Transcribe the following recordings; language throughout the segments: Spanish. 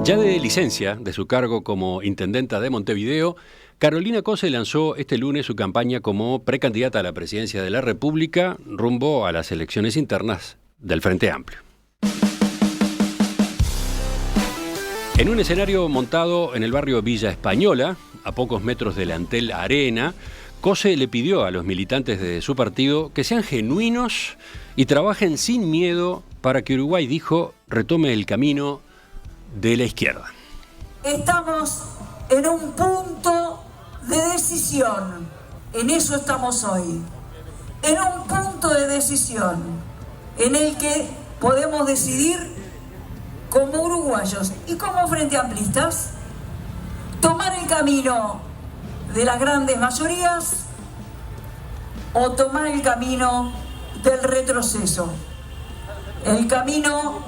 Ya de licencia de su cargo como intendenta de Montevideo, Carolina Cose lanzó este lunes su campaña como precandidata a la presidencia de la República rumbo a las elecciones internas del Frente Amplio. En un escenario montado en el barrio Villa Española, a pocos metros del Antel Arena, Cose le pidió a los militantes de su partido que sean genuinos y trabajen sin miedo para que Uruguay, dijo, retome el camino de la izquierda. Estamos en un punto de decisión, en eso estamos hoy, en un punto de decisión en el que podemos decidir como uruguayos y como frente amplistas tomar el camino de las grandes mayorías o tomar el camino del retroceso, el camino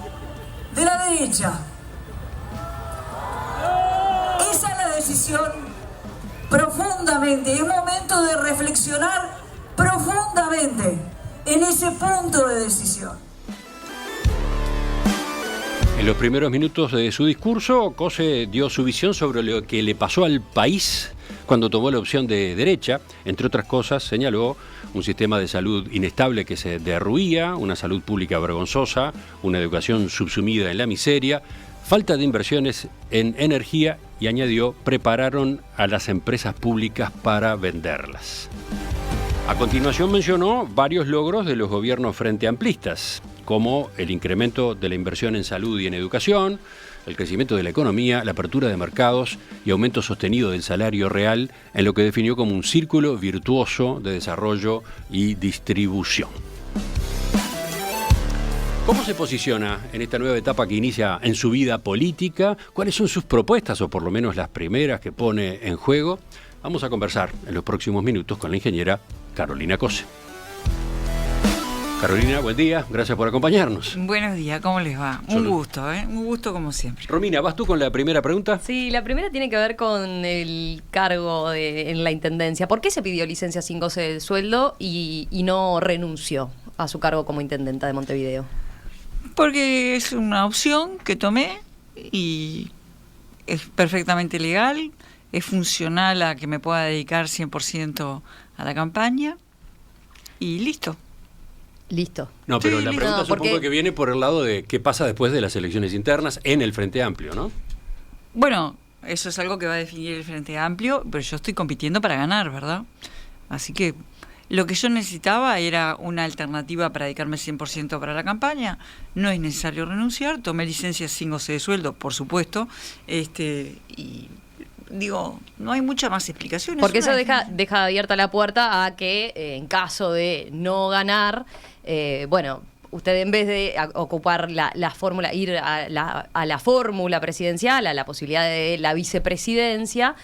de la derecha. Esa es la decisión profundamente, es momento de reflexionar profundamente en ese punto de decisión. En los primeros minutos de su discurso, Cose dio su visión sobre lo que le pasó al país cuando tomó la opción de derecha. Entre otras cosas, señaló un sistema de salud inestable que se derruía, una salud pública vergonzosa, una educación subsumida en la miseria, falta de inversiones en energía y, añadió, prepararon a las empresas públicas para venderlas. A continuación mencionó varios logros de los gobiernos frente amplistas, como el incremento de la inversión en salud y en educación, el crecimiento de la economía, la apertura de mercados y aumento sostenido del salario real, en lo que definió como un círculo virtuoso de desarrollo y distribución. ¿Cómo se posiciona en esta nueva etapa que inicia en su vida política? ¿Cuáles son sus propuestas, o por lo menos las primeras que pone en juego? Vamos a conversar en los próximos minutos con la ingeniera Carolina Cose. Carolina, buen día, gracias por acompañarnos. Buenos días, ¿cómo les va? Un gusto, un gusto como siempre. Romina, ¿vas tú con la primera pregunta? Sí, la primera tiene que ver con el cargo en la intendencia. ¿Por qué se pidió licencia sin goce de sueldo y no renunció a su cargo como intendenta de Montevideo? Porque es una opción que tomé y es perfectamente legal, es funcional a que me pueda dedicar 100% a la campaña y listo. Listo. No, pero Sí, la listo. pregunta No, supongo que viene por el lado de qué pasa después de las elecciones internas en el Frente Amplio, ¿no? Bueno, eso es algo que va a definir el Frente Amplio, pero yo estoy compitiendo para ganar, ¿verdad? Así que lo que yo necesitaba era una alternativa para dedicarme 100% para la campaña. No es necesario renunciar. Tomé licencia sin goce de sueldo, por supuesto. Y digo, no hay mucha más explicación. Porque eso deja abierta la puerta a que en caso de no ganar, usted en vez de ocupar la fórmula, ir a la fórmula presidencial, a la posibilidad de la vicepresidencia,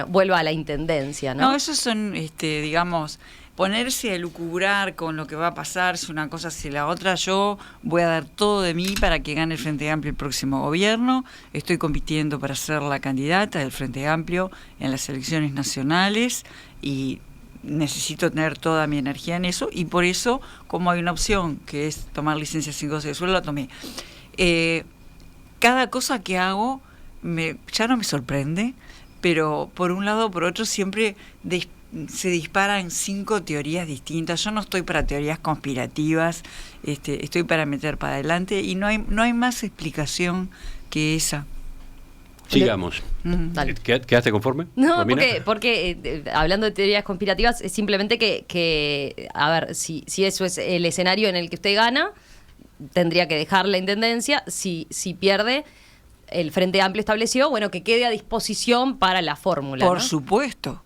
vuelva a la intendencia, ¿no? No, esos son, digamos, ponerse a lucubrar con lo que va a pasar, si una cosa si la otra. Yo voy a dar todo de mí para que gane el Frente Amplio el próximo gobierno. Estoy compitiendo para ser la candidata del Frente Amplio en las elecciones nacionales y necesito tener toda mi energía en eso, y por eso, como hay una opción que es tomar licencia sin goce de sueldo, la tomé. Cada cosa que hago ya no me sorprende, pero por un lado o por otro siempre se disparan 5 teorías distintas. Yo no estoy para teorías conspirativas, estoy para meter para adelante, y no hay más explicación que esa. Sigamos. Dale. ¿Quedaste conforme? No, Romina? porque hablando de teorías conspirativas, es simplemente que a ver, si eso es el escenario en el que usted gana, tendría que dejar la intendencia. Si pierde, el Frente Amplio estableció, que quede a disposición para la fórmula. Por ¿no? supuesto.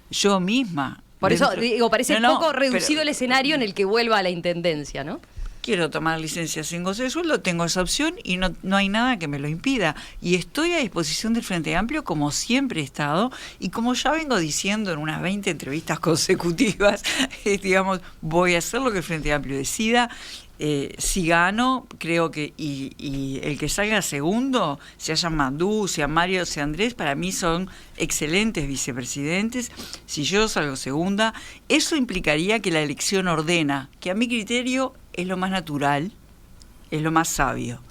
Yo misma. Por eso, parece poco pero reducido el escenario en el que vuelva a la intendencia, ¿no? quiero tomar licencia sin goce de sueldo, tengo esa opción y no hay nada que me lo impida. Y estoy a disposición del Frente Amplio como siempre he estado, y como ya vengo diciendo en unas 20 entrevistas consecutivas, digamos, voy a hacer lo que el Frente Amplio decida. Si gano, creo que y el que salga segundo, sea Mandú, sea Mario, sea Andrés, para mí son excelentes vicepresidentes. Si yo salgo segunda, eso implicaría que la elección ordena, que a mi criterio es lo más natural, es lo más sabio.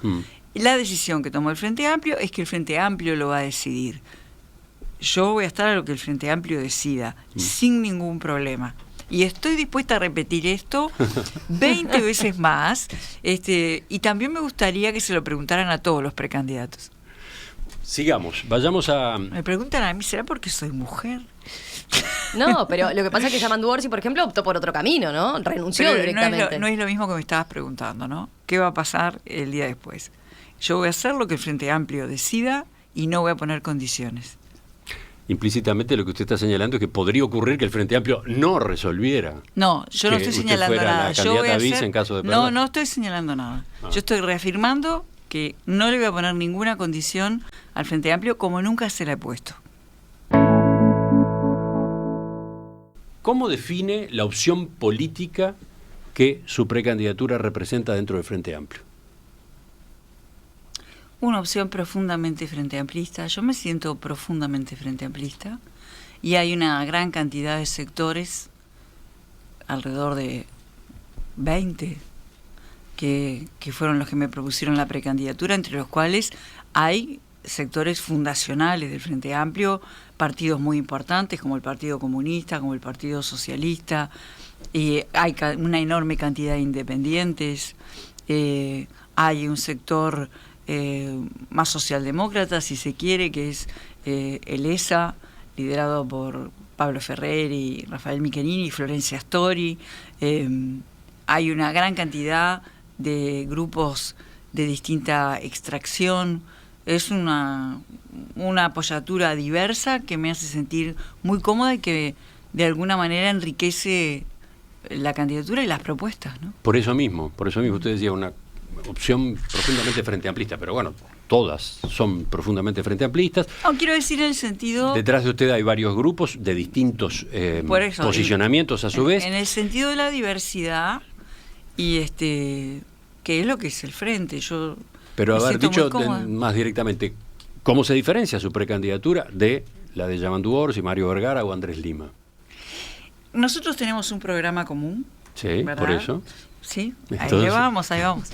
La decisión que tomó el Frente Amplio es que el Frente Amplio lo va a decidir. Yo voy a estar a lo que el Frente Amplio decida, sin ningún problema. Y estoy dispuesta a repetir esto 20 veces más. Y también me gustaría que se lo preguntaran a todos los precandidatos. Sigamos, vayamos a... Me preguntan a mí, ¿será porque soy mujer? No, pero lo que pasa es que Yamandu Orsi, por ejemplo, optó por otro camino, ¿no? Renunció Pero directamente. no es lo mismo que me estabas preguntando, ¿no? ¿Qué va a pasar el día después? Yo voy a hacer lo que el Frente Amplio decida y no voy a poner condiciones. Implícitamente lo que usted está señalando es que podría ocurrir que el Frente Amplio no resolviera. No, yo no que estoy usted señalando fuera nada. la Yo voy candidata a a vice hacer... en caso de No, perder. no estoy señalando nada. Ah. Yo estoy reafirmando que no le voy a poner ninguna condición al Frente Amplio como nunca se la he puesto. ¿Cómo define la opción política que su precandidatura representa dentro del Frente Amplio? Una opción profundamente frente amplista. Yo me siento profundamente frente amplista y hay una gran cantidad de sectores, alrededor de 20, que fueron los que me propusieron la precandidatura, entre los cuales hay sectores fundacionales del Frente Amplio, partidos muy importantes como el Partido Comunista, como el Partido Socialista, y hay una enorme cantidad de independientes, hay un sector más socialdemócrata, si se quiere, que es el ESA, liderado por Pablo Ferrer y Rafael Michelini y Florencia Astori. Hay una gran cantidad de grupos de distinta extracción. Es una apoyatura diversa que me hace sentir muy cómoda y que de alguna manera enriquece la candidatura y las propuestas, ¿no? Por eso mismo usted decía una opción profundamente frente amplista, pero bueno, todas son profundamente frente amplistas. No, quiero decir en el sentido... Detrás de usted hay varios grupos de distintos posicionamientos a su vez. En el sentido de la diversidad y que es lo que es el Frente. Yo Pero haber dicho cómoda. más directamente, ¿cómo se diferencia su precandidatura de la de Yamandu Orsi, Mario Vergara o Andrés Lima? Nosotros tenemos un programa común. Sí, ¿verdad? por eso. Sí, Entonces... ahí vamos.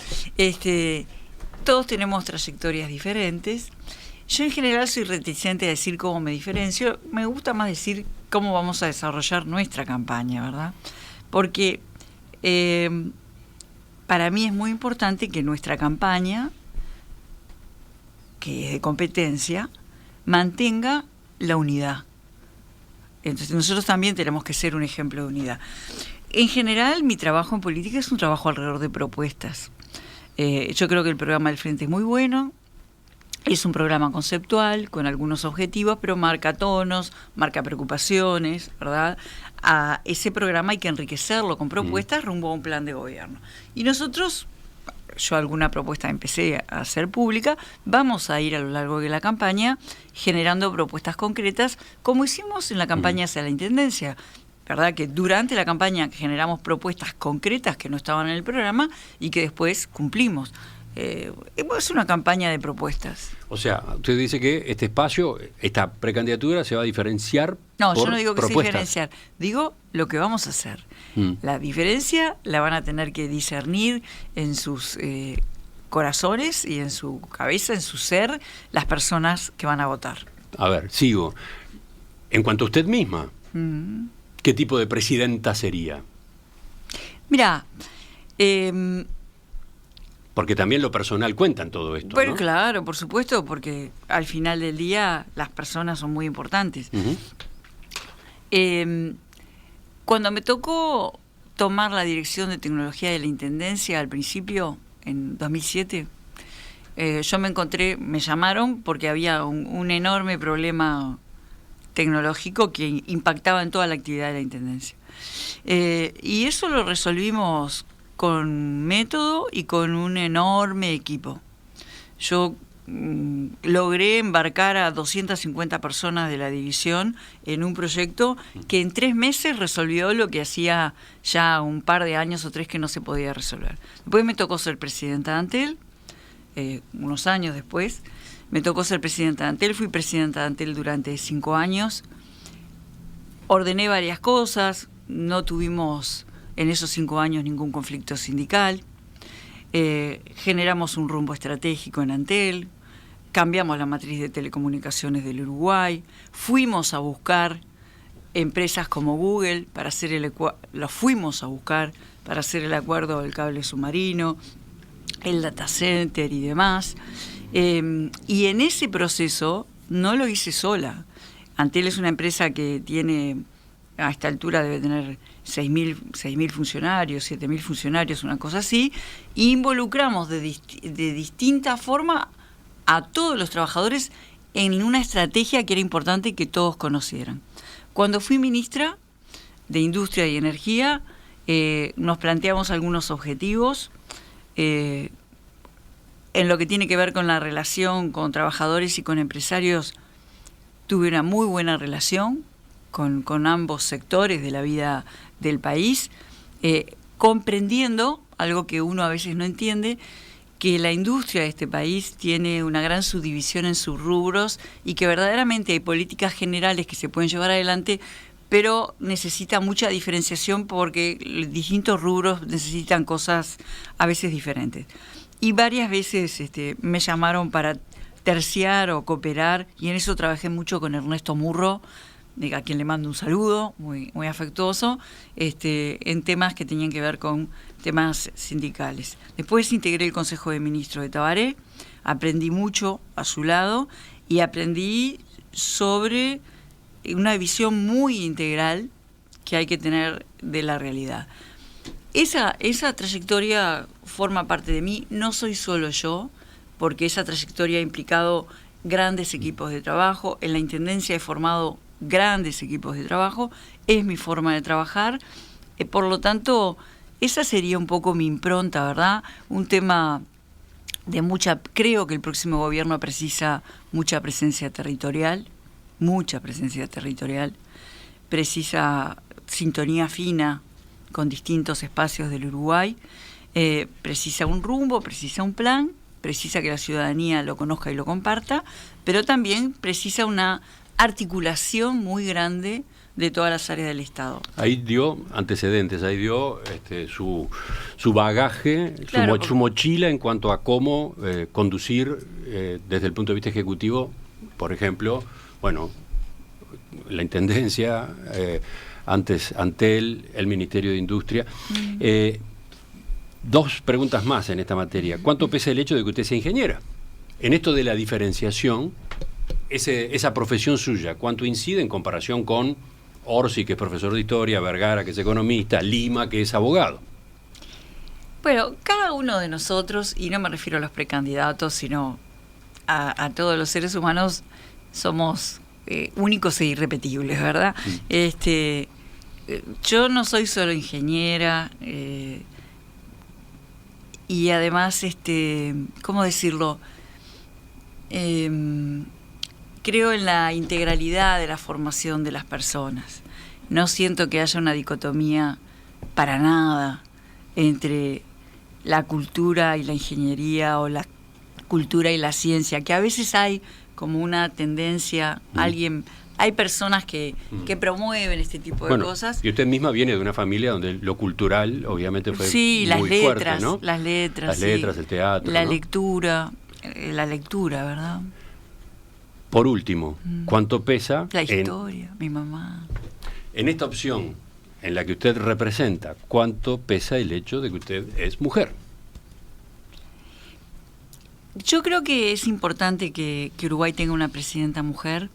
Todos tenemos trayectorias diferentes. Yo en general soy reticente a decir cómo me diferencio. Me gusta más decir cómo vamos a desarrollar nuestra campaña, ¿verdad? Porque para mí es muy importante que nuestra campaña, que es de competencia, mantenga la unidad. Entonces nosotros también tenemos que ser un ejemplo de unidad. En general, mi trabajo en política es un trabajo alrededor de propuestas. Yo creo que el programa del Frente es muy bueno. Es un programa conceptual, con algunos objetivos, pero marca tonos, marca preocupaciones, ¿verdad? A ese programa hay que enriquecerlo con propuestas rumbo a un plan de gobierno. Y nosotros, yo alguna propuesta empecé a hacer pública, vamos a ir a lo largo de la campaña generando propuestas concretas, como hicimos en la campaña hacia la Intendencia. ¿Verdad? Que durante la campaña generamos propuestas concretas que no estaban en el programa y que después cumplimos. Es una campaña de propuestas. O sea, usted dice que este espacio, esta precandidatura se va a diferenciar. No, por yo no digo que propuestas. sea diferenciar, digo lo que vamos a hacer. La diferencia la van a tener que discernir en sus corazones y en su cabeza, en su ser, las personas que van a votar. A ver, sigo. En cuanto a usted misma, ¿qué tipo de presidenta sería? Mira, porque también lo personal cuenta en todo esto, bueno, ¿no? claro, por supuesto, porque al final del día las personas son muy importantes. Cuando me tocó tomar la dirección de tecnología de la Intendencia al principio, en 2007, yo me llamaron porque había un enorme problema tecnológico que impactaba en toda la actividad de la Intendencia. Y eso lo resolvimos con método y con un enorme equipo. Yo logré embarcar a 250 personas de la división en un proyecto que en 3 meses resolvió lo que hacía ya un par de años o 3 que no se podía resolver. Después me tocó ser presidenta de Antel, unos años después. Me tocó ser presidenta de Antel, fui presidenta de Antel durante 5 años. Ordené varias cosas, no tuvimos en esos 5 años ningún conflicto sindical. generamos un rumbo estratégico en Antel, cambiamos la matriz de telecomunicaciones del Uruguay, fuimos a buscar empresas como Google para hacer los fuimos a buscar para hacer el acuerdo del cable submarino, el data center y demás. Y en ese proceso no lo hice sola. Antel es una empresa que tiene, a esta altura debe tener 6.000 funcionarios, 7.000 funcionarios, una cosa así, e involucramos de distinta forma a todos los trabajadores en una estrategia que era importante que todos conocieran. Cuando fui ministra de Industria y Energía, nos planteamos algunos objetivos en lo que tiene que ver con la relación con trabajadores y con empresarios. Tuve una muy buena relación con ambos sectores de la vida del país, comprendiendo algo que uno a veces no entiende, que la industria de este país tiene una gran subdivisión en sus rubros y que verdaderamente hay políticas generales que se pueden llevar adelante, pero necesita mucha diferenciación porque distintos rubros necesitan cosas a veces diferentes. Y varias veces me llamaron para terciar o cooperar, y en eso trabajé mucho con Ernesto Murro, a quien le mando un saludo muy, muy afectuoso, en temas que tenían que ver con temas sindicales. Después integré el Consejo de Ministros de Tabaré, aprendí mucho a su lado y aprendí sobre una visión muy integral que hay que tener de la realidad. Esa trayectoria forma parte de mí, no soy solo yo, porque esa trayectoria ha implicado grandes equipos de trabajo. En la Intendencia he formado grandes equipos de trabajo, es mi forma de trabajar, por lo tanto, esa sería un poco mi impronta, ¿verdad? Un tema de creo que el próximo gobierno precisa mucha presencia territorial, precisa sintonía fina con distintos espacios del Uruguay, precisa un rumbo, precisa un plan, precisa que la ciudadanía lo conozca y lo comparta, pero también precisa una articulación muy grande de todas las áreas del Estado. Ahí dio antecedentes, ahí dio su bagaje, claro, su mochila en cuanto a cómo conducir desde el punto de vista ejecutivo, por ejemplo, bueno, la Intendencia, antes Antel, el Ministerio de Industria. Dos preguntas más en esta materia. ¿Cuánto pesa el hecho de que usted sea ingeniera? En esto de la diferenciación, esa profesión suya, ¿cuánto incide en comparación con Orsi, que es profesor de historia, Vergara, que es economista, Lima, que es abogado? Bueno, cada uno de nosotros, y no me refiero a los precandidatos, sino a todos los seres humanos, somos únicos e irrepetibles, ¿verdad? Yo no soy solo ingeniera, y además, ¿cómo decirlo? Creo en la integralidad de la formación de las personas. No siento que haya una dicotomía para nada entre la cultura y la ingeniería o la cultura y la ciencia, que a veces hay como una tendencia, hay personas que promueven este tipo de cosas. Y usted misma viene de una familia donde lo cultural obviamente fue muy fuerte, ¿no? Las letras, el teatro, la ¿no? lectura, ¿verdad? Por último, ¿cuánto pesa la historia, mi mamá? En esta opción en la que usted representa, ¿cuánto pesa el hecho de que usted es mujer? Yo creo que es importante que Uruguay tenga una presidenta mujer,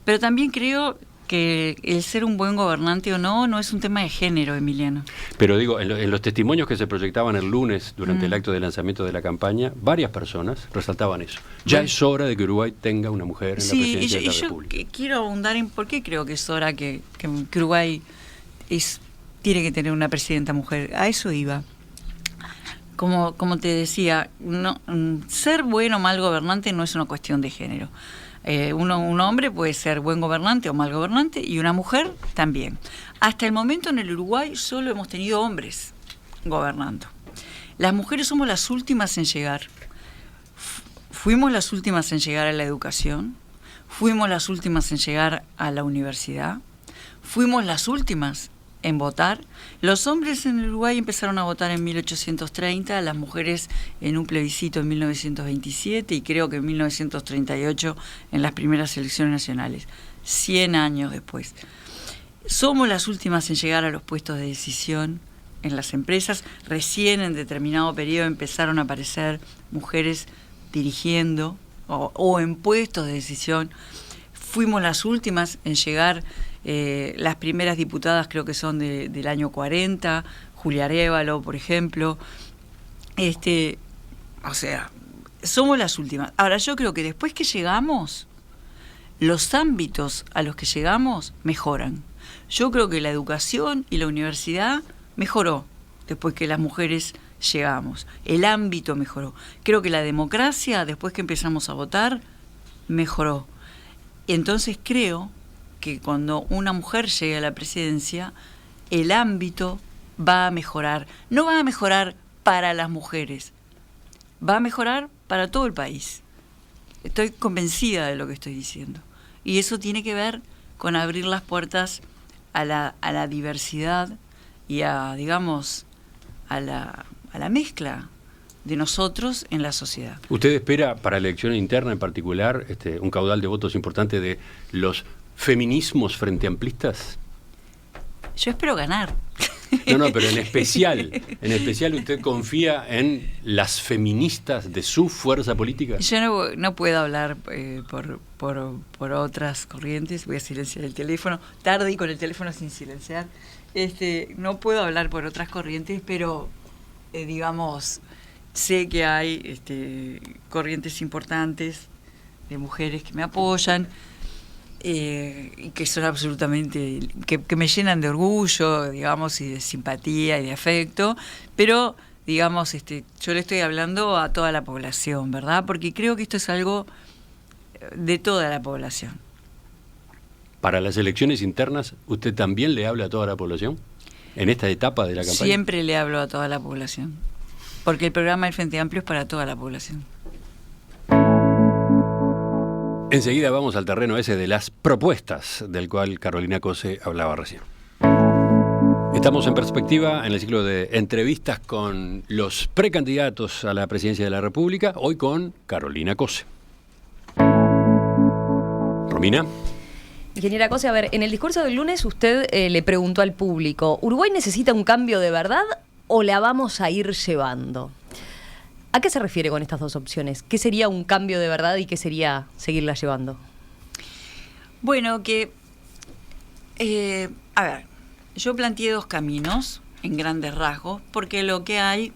pero también creo que el ser un buen gobernante o no es un tema de género, Emiliano. Pero digo, en los testimonios que se proyectaban el lunes durante el acto de lanzamiento de la campaña, varias personas resaltaban eso. Ya es hora de que Uruguay tenga una mujer en la presidencia de la República. Yo quiero abundar en por qué creo que es hora que Uruguay tiene que tener una presidenta mujer. A eso iba. Como te decía, ser buen o mal gobernante no es una cuestión de género. Un hombre puede ser buen gobernante o mal gobernante, y una mujer también. Hasta el momento en el Uruguay solo hemos tenido hombres gobernando. Las mujeres somos las últimas en llegar. Fuimos las últimas en llegar a la educación, fuimos las últimas en llegar a la universidad, fuimos las últimas en votar. Los hombres en Uruguay empezaron a votar en 1830, las mujeres en un plebiscito en 1927 y creo que en 1938 en las primeras elecciones nacionales, 100 años después. Somos las últimas en llegar a los puestos de decisión en las empresas. Recién en determinado periodo empezaron a aparecer mujeres dirigiendo o en puestos de decisión. Fuimos las últimas en llegar, las primeras diputadas creo que son del año 40, Julia Arévalo, por ejemplo. O sea, somos las últimas. Ahora, yo creo que después que llegamos, los ámbitos a los que llegamos mejoran. Yo creo que la educación y la universidad mejoró después que las mujeres llegamos. El ámbito mejoró. Creo que la democracia, después que empezamos a votar, mejoró. Entonces creo que cuando una mujer llegue a la presidencia, el ámbito va a mejorar. No va a mejorar para las mujeres, va a mejorar para todo el país. Estoy convencida de lo que estoy diciendo. Y eso tiene que ver con abrir las puertas a la diversidad y a, digamos, a la mezcla de nosotros en la sociedad. ¿Usted espera para la elección interna en particular un caudal de votos importante de los feminismos frente amplistas? Yo espero ganar. No, pero en especial usted confía en las feministas de su fuerza política. Yo no puedo hablar por otras corrientes. Voy a silenciar el teléfono. Tarde y con el teléfono sin silenciar. No puedo hablar por otras corrientes, pero digamos, sé que hay corrientes importantes de mujeres que me apoyan. Y que son absolutamente, que me llenan de orgullo, digamos, y de simpatía y de afecto, pero, digamos, yo le estoy hablando a toda la población, ¿verdad? Porque creo que esto es algo de toda la población. ¿Para las elecciones internas usted también le habla a toda la población en esta etapa de la campaña? Siempre le hablo a toda la población, porque el programa del Frente Amplio es para toda la población. Enseguida vamos al terreno ese de las propuestas, del cual Carolina Cose hablaba recién. Estamos en perspectiva en el ciclo de entrevistas con los precandidatos a la presidencia de la República, hoy con Carolina Cose. Romina. Ingeniera Cose, a ver, en el discurso del lunes usted le preguntó al público, ¿Uruguay necesita un cambio de verdad o la vamos a ir llevando? ¿A qué se refiere con estas dos opciones? ¿Qué sería un cambio de verdad y qué sería seguirla llevando? Bueno, a ver, yo planteé dos caminos en grandes rasgos, porque lo que hay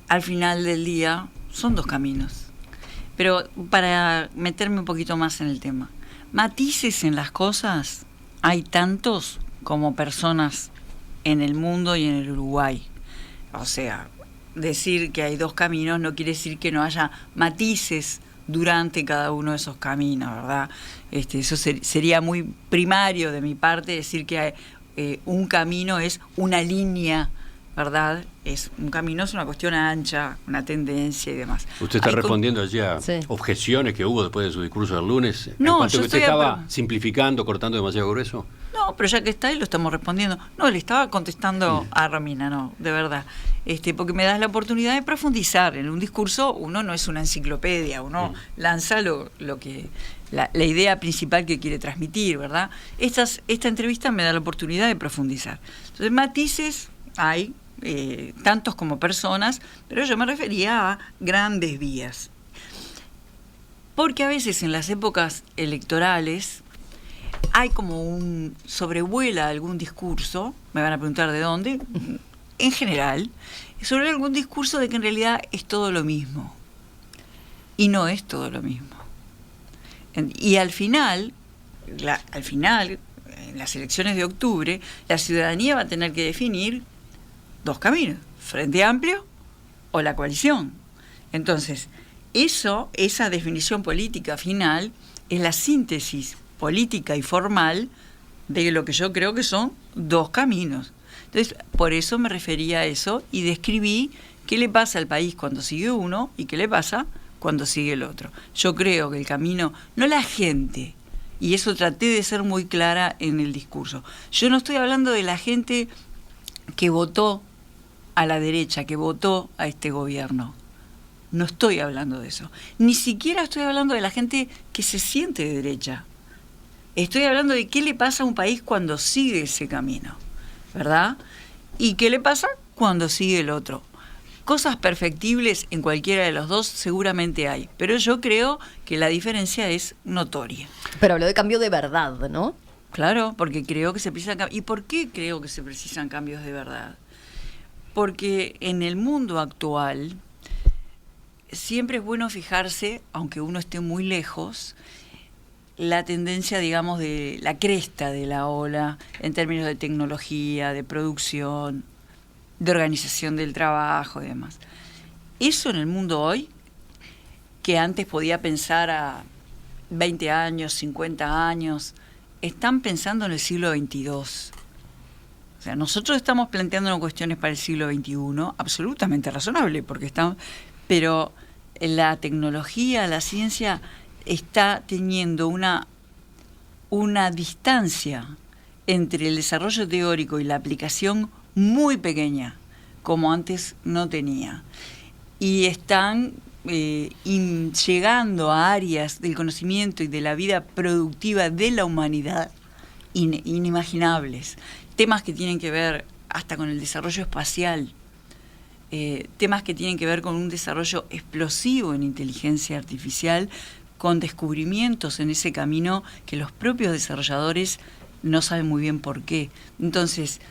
al final del día son dos caminos. Pero para meterme un poquito más en el tema, matices en las cosas hay tantos como personas en el mundo y en el Uruguay. O sea, decir que hay dos caminos no quiere decir que no haya matices durante cada uno de esos caminos, ¿verdad? Eso sería muy primario de mi parte decir que un camino es una línea, ¿verdad? Un camino es una cuestión ancha, una tendencia y demás. ¿Usted está respondiendo allí a objeciones que hubo después de su discurso del lunes? No, en cuanto que usted estaba simplificando, cortando demasiado grueso. No, pero ya que está ahí lo estamos respondiendo. No, le estaba contestando a Romina, no, de verdad. Porque me das la oportunidad de profundizar. En un discurso uno no es una enciclopedia, uno lanza lo que la idea principal que quiere transmitir, ¿verdad? Esta entrevista me da la oportunidad de profundizar. Entonces, matices hay, tantos como personas, pero yo me refería a grandes vías. Porque a veces en las épocas electorales hay como sobrevuela algún discurso, me van a preguntar de dónde, en general, sobre algún discurso de que en realidad es todo lo mismo. Y no es todo lo mismo. Y al final, en las elecciones de octubre, la ciudadanía va a tener que definir dos caminos, Frente Amplio o la coalición. Entonces, esa definición política final es la síntesis política y formal de lo que yo creo que son dos caminos. Entonces, por eso me refería a eso y describí qué le pasa al país cuando sigue uno y qué le pasa cuando sigue el otro. Yo creo que el camino, no la gente Y eso traté de ser muy clara en el discurso. Yo no estoy hablando de la gente que votó a la derecha, que votó a este gobierno. No estoy hablando de eso. Ni siquiera estoy hablando de la gente que se siente de derecha. Estoy hablando de qué le pasa a un país cuando sigue ese camino, ¿verdad? Y qué le pasa cuando sigue el otro. Cosas perfectibles en cualquiera de los dos seguramente hay, pero yo creo que la diferencia es notoria. Pero habló de cambio de verdad, ¿no? Claro, porque creo que se precisan cambios. ¿Y por qué creo que se precisan cambios de verdad? Porque en el mundo actual siempre es bueno fijarse, aunque uno esté muy lejos, la tendencia, digamos, de la cresta de la ola en términos de tecnología, de producción, de organización del trabajo y demás. Eso en el mundo hoy, que antes podía pensar a 20 años, 50 años, están pensando en el siglo XXII. O sea, nosotros estamos planteando cuestiones para el siglo XXI, absolutamente razonable, porque estamos, pero la tecnología, la ciencia está teniendo una distancia entre el desarrollo teórico y la aplicación muy pequeña, como antes no tenía. Y están llegando a áreas del conocimiento y de la vida productiva de la humanidad inimaginables. Temas que tienen que ver hasta con el desarrollo espacial, temas que tienen que ver con un desarrollo explosivo en inteligencia artificial, con descubrimientos en ese camino que los propios desarrolladores no saben muy bien por qué. Entonces,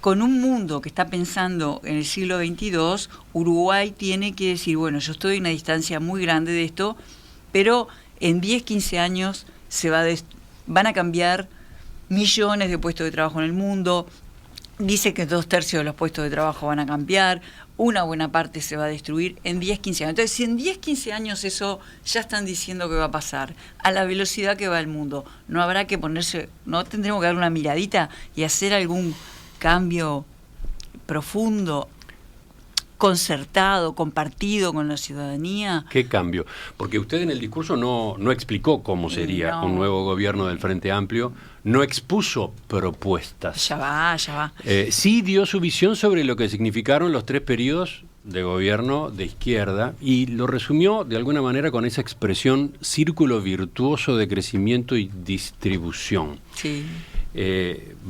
con un mundo que está pensando en el siglo XXII, Uruguay tiene que decir, bueno, yo estoy en una distancia muy grande de esto, pero en 10, 15 años van a cambiar millones de puestos de trabajo en el mundo. Dice que 2/3 de los puestos de trabajo van a cambiar, una buena parte se va a destruir en 10, 15 años. Entonces, si en 10, 15 años eso ya están diciendo que va a pasar, a la velocidad que va el mundo, no habrá que ponerse, no tendremos que dar una miradita y hacer algún cambio profundo, concertado, compartido con la ciudadanía. ¿Qué cambio? Porque usted en el discurso no explicó cómo sería un nuevo gobierno del Frente Amplio, no expuso propuestas. Ya va. Sí dio su visión sobre lo que significaron los 3 periodos de gobierno de izquierda y lo resumió de alguna manera con esa expresión círculo virtuoso de crecimiento y distribución. Sí.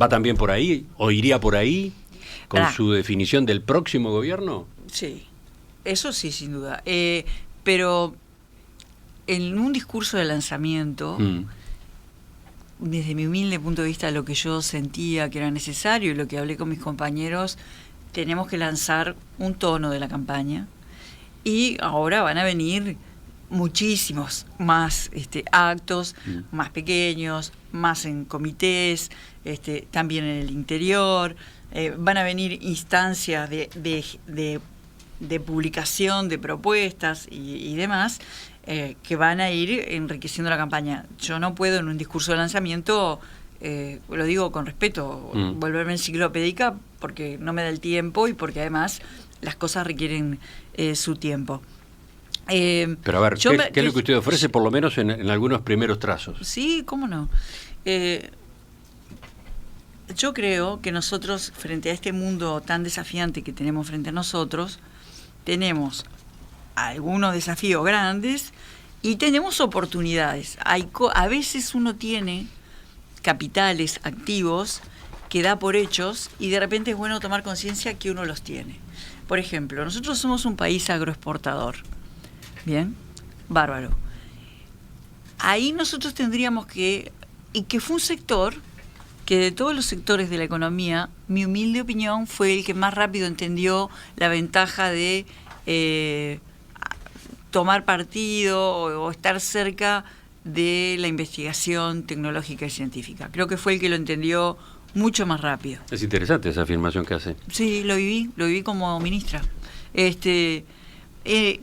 ¿Va también por ahí o iría por ahí con su definición del próximo gobierno? Sí, eso sí, sin duda. Pero en un discurso de lanzamiento, desde mi humilde punto de vista, lo que yo sentía que era necesario y lo que hablé con mis compañeros, tenemos que lanzar un tono de la campaña y ahora van a venir muchísimos más actos, más pequeños, más en comités, también en el interior. Van a venir instancias de publicación de propuestas y demás que van a ir enriqueciendo la campaña. Yo no puedo en un discurso de lanzamiento, lo digo con respeto, volverme enciclopédica porque no me da el tiempo y porque además las cosas requieren su tiempo. Pero a ver, ¿qué es lo que usted ofrece por lo menos en algunos primeros trazos? Sí, cómo no. Yo creo que nosotros, frente a este mundo tan desafiante que tenemos frente a nosotros, tenemos algunos desafíos grandes y tenemos oportunidades. A veces uno tiene capitales activos que da por hechos y de repente es bueno tomar conciencia que uno los tiene. Por ejemplo, nosotros somos un país agroexportador. Bien, bárbaro. Ahí nosotros tendríamos y que fue un sector que de todos los sectores de la economía, mi humilde opinión, fue el que más rápido entendió la ventaja de tomar partido o estar cerca de la investigación tecnológica y científica. Creo que fue el que lo entendió mucho más rápido. Es interesante esa afirmación que hace. Sí, lo viví como ministra.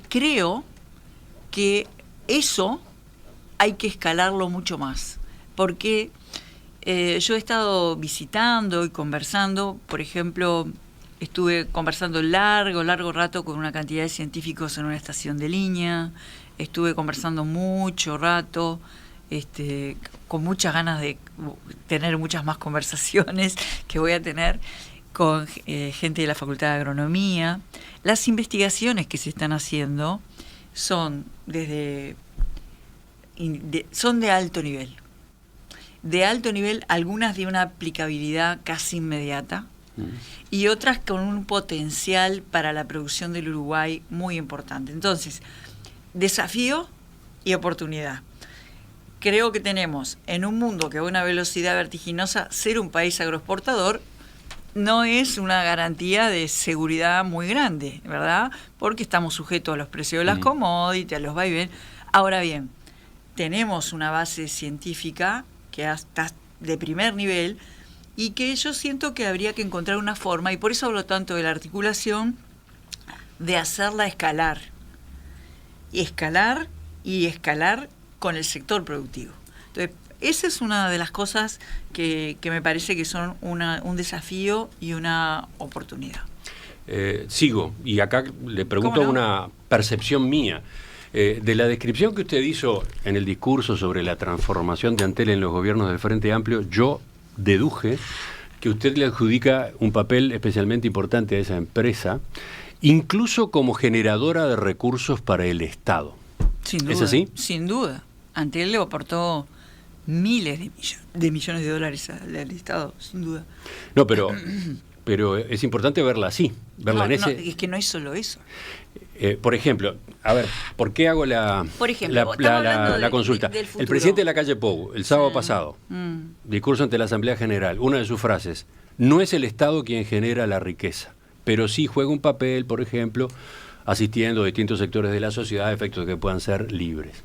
Creo que eso hay que escalarlo mucho más, porque yo he estado visitando y conversando, por ejemplo, estuve conversando largo rato con una cantidad de científicos en una estación de línea, estuve conversando mucho rato con muchas ganas de tener muchas más conversaciones que voy a tener con gente de la Facultad de Agronomía. Las investigaciones que se están haciendo son son de alto nivel. De alto nivel, algunas de una aplicabilidad casi inmediata y otras con un potencial para la producción del Uruguay muy importante. Entonces, desafío y oportunidad. Creo que tenemos en un mundo que va a una velocidad vertiginosa, ser un país agroexportador no es una garantía de seguridad muy grande, ¿verdad? Porque estamos sujetos a los precios de las commodities, a los vaivenes. Ahora bien, tenemos una base científica que está de primer nivel y que yo siento que habría que encontrar una forma, y por eso hablo tanto de la articulación, de hacerla escalar. Escalar con el sector productivo. Entonces, esa es una de las cosas que me parece que son un desafío y una oportunidad. Sigo, y acá le pregunto una percepción mía. De la descripción que usted hizo en el discurso sobre la transformación de Antel en los gobiernos del Frente Amplio, yo deduje que usted le adjudica un papel especialmente importante a esa empresa, incluso como generadora de recursos para el Estado. Sin duda. ¿Es así? Sin duda. Antel le aportó miles de millones de dólares al Estado, sin duda. No, pero es importante verla así, verla en ese... No, es que no es solo eso. Por ejemplo, a ver, ¿por qué hago la consulta? El presidente de la calle Pou, el sábado pasado, discurso ante la Asamblea General, una de sus frases: no es el Estado quien genera la riqueza, pero sí juega un papel, por ejemplo, asistiendo a distintos sectores de la sociedad a efectos de que puedan ser libres.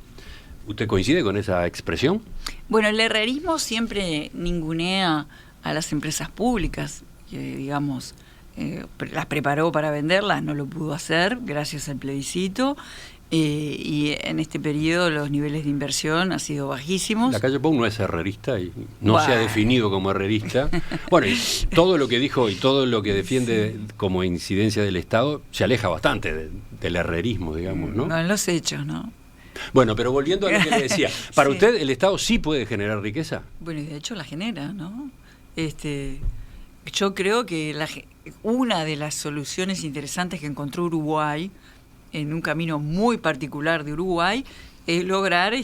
¿Usted coincide con esa expresión? Bueno, el herrerismo siempre ningunea a las empresas públicas, que digamos... las preparó para venderlas, no lo pudo hacer gracias al plebiscito, y en este periodo los niveles de inversión han sido bajísimos. La calle Pou no es herrerista y no se ha definido como herrerista. Bueno, y todo lo que dijo y todo lo que defiende como incidencia del Estado se aleja bastante del herrerismo, digamos, ¿no? No en los hechos, ¿no? Bueno, pero volviendo a lo que le decía, ¿para usted el Estado sí puede generar riqueza? Bueno, y de hecho la genera, ¿no? Yo creo que una de las soluciones interesantes que encontró Uruguay, en un camino muy particular de Uruguay, es lograr,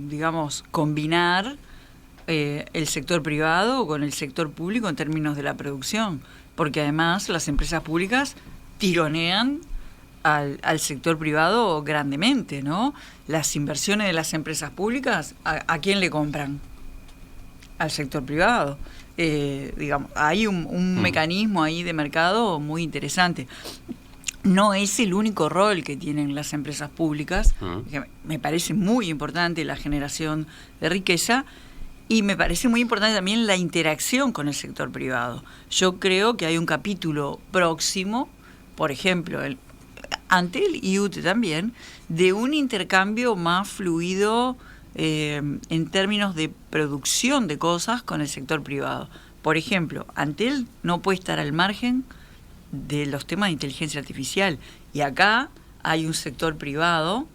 digamos, combinar el sector privado con el sector público en términos de la producción, porque además las empresas públicas tironean al sector privado grandemente, ¿no? Las inversiones de las empresas públicas, ¿a quién le compran? Al sector privado. Digamos, hay un mecanismo ahí de mercado muy interesante. No es el único rol que tienen las empresas públicas, que me parece muy importante la generación de riqueza, y me parece muy importante también la interacción con el sector privado. Yo creo que hay un capítulo próximo, por ejemplo, Antel y UTE también, de un intercambio más fluido en términos de producción de cosas con el sector privado. Por ejemplo, Antel no puede estar al margen de los temas de inteligencia artificial, y acá hay un sector privado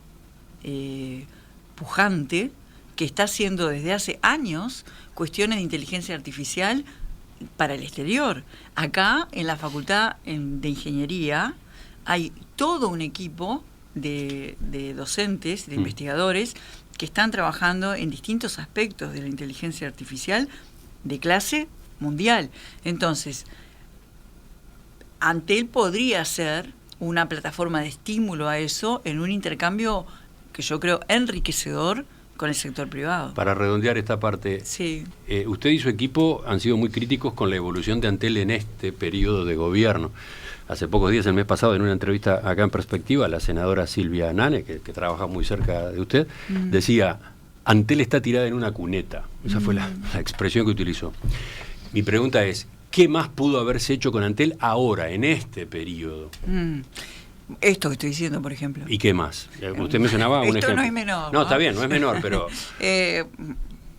pujante que está haciendo desde hace años cuestiones de inteligencia artificial para el exterior. Acá en la Facultad de Ingeniería hay todo un equipo de docentes, de investigadores, que están trabajando en distintos aspectos de la inteligencia artificial de clase mundial. Entonces, Antel podría ser una plataforma de estímulo a eso en un intercambio que yo creo enriquecedor con el sector privado. Para redondear esta parte, sí. Usted y su equipo han sido muy críticos con la evolución de Antel en este periodo de gobierno. Hace pocos días, el mes pasado, en una entrevista acá en Perspectiva, la senadora Silvia Nane, que trabaja muy cerca de usted, decía: Antel está tirada en una cuneta. Esa fue la expresión que utilizó. Mi pregunta es, ¿qué más pudo haberse hecho con Antel ahora, en este periodo? Esto que estoy diciendo, por ejemplo. ¿Y qué más? Usted mencionaba un ejemplo. Esto no es menor. No, está bien, no es menor, pero...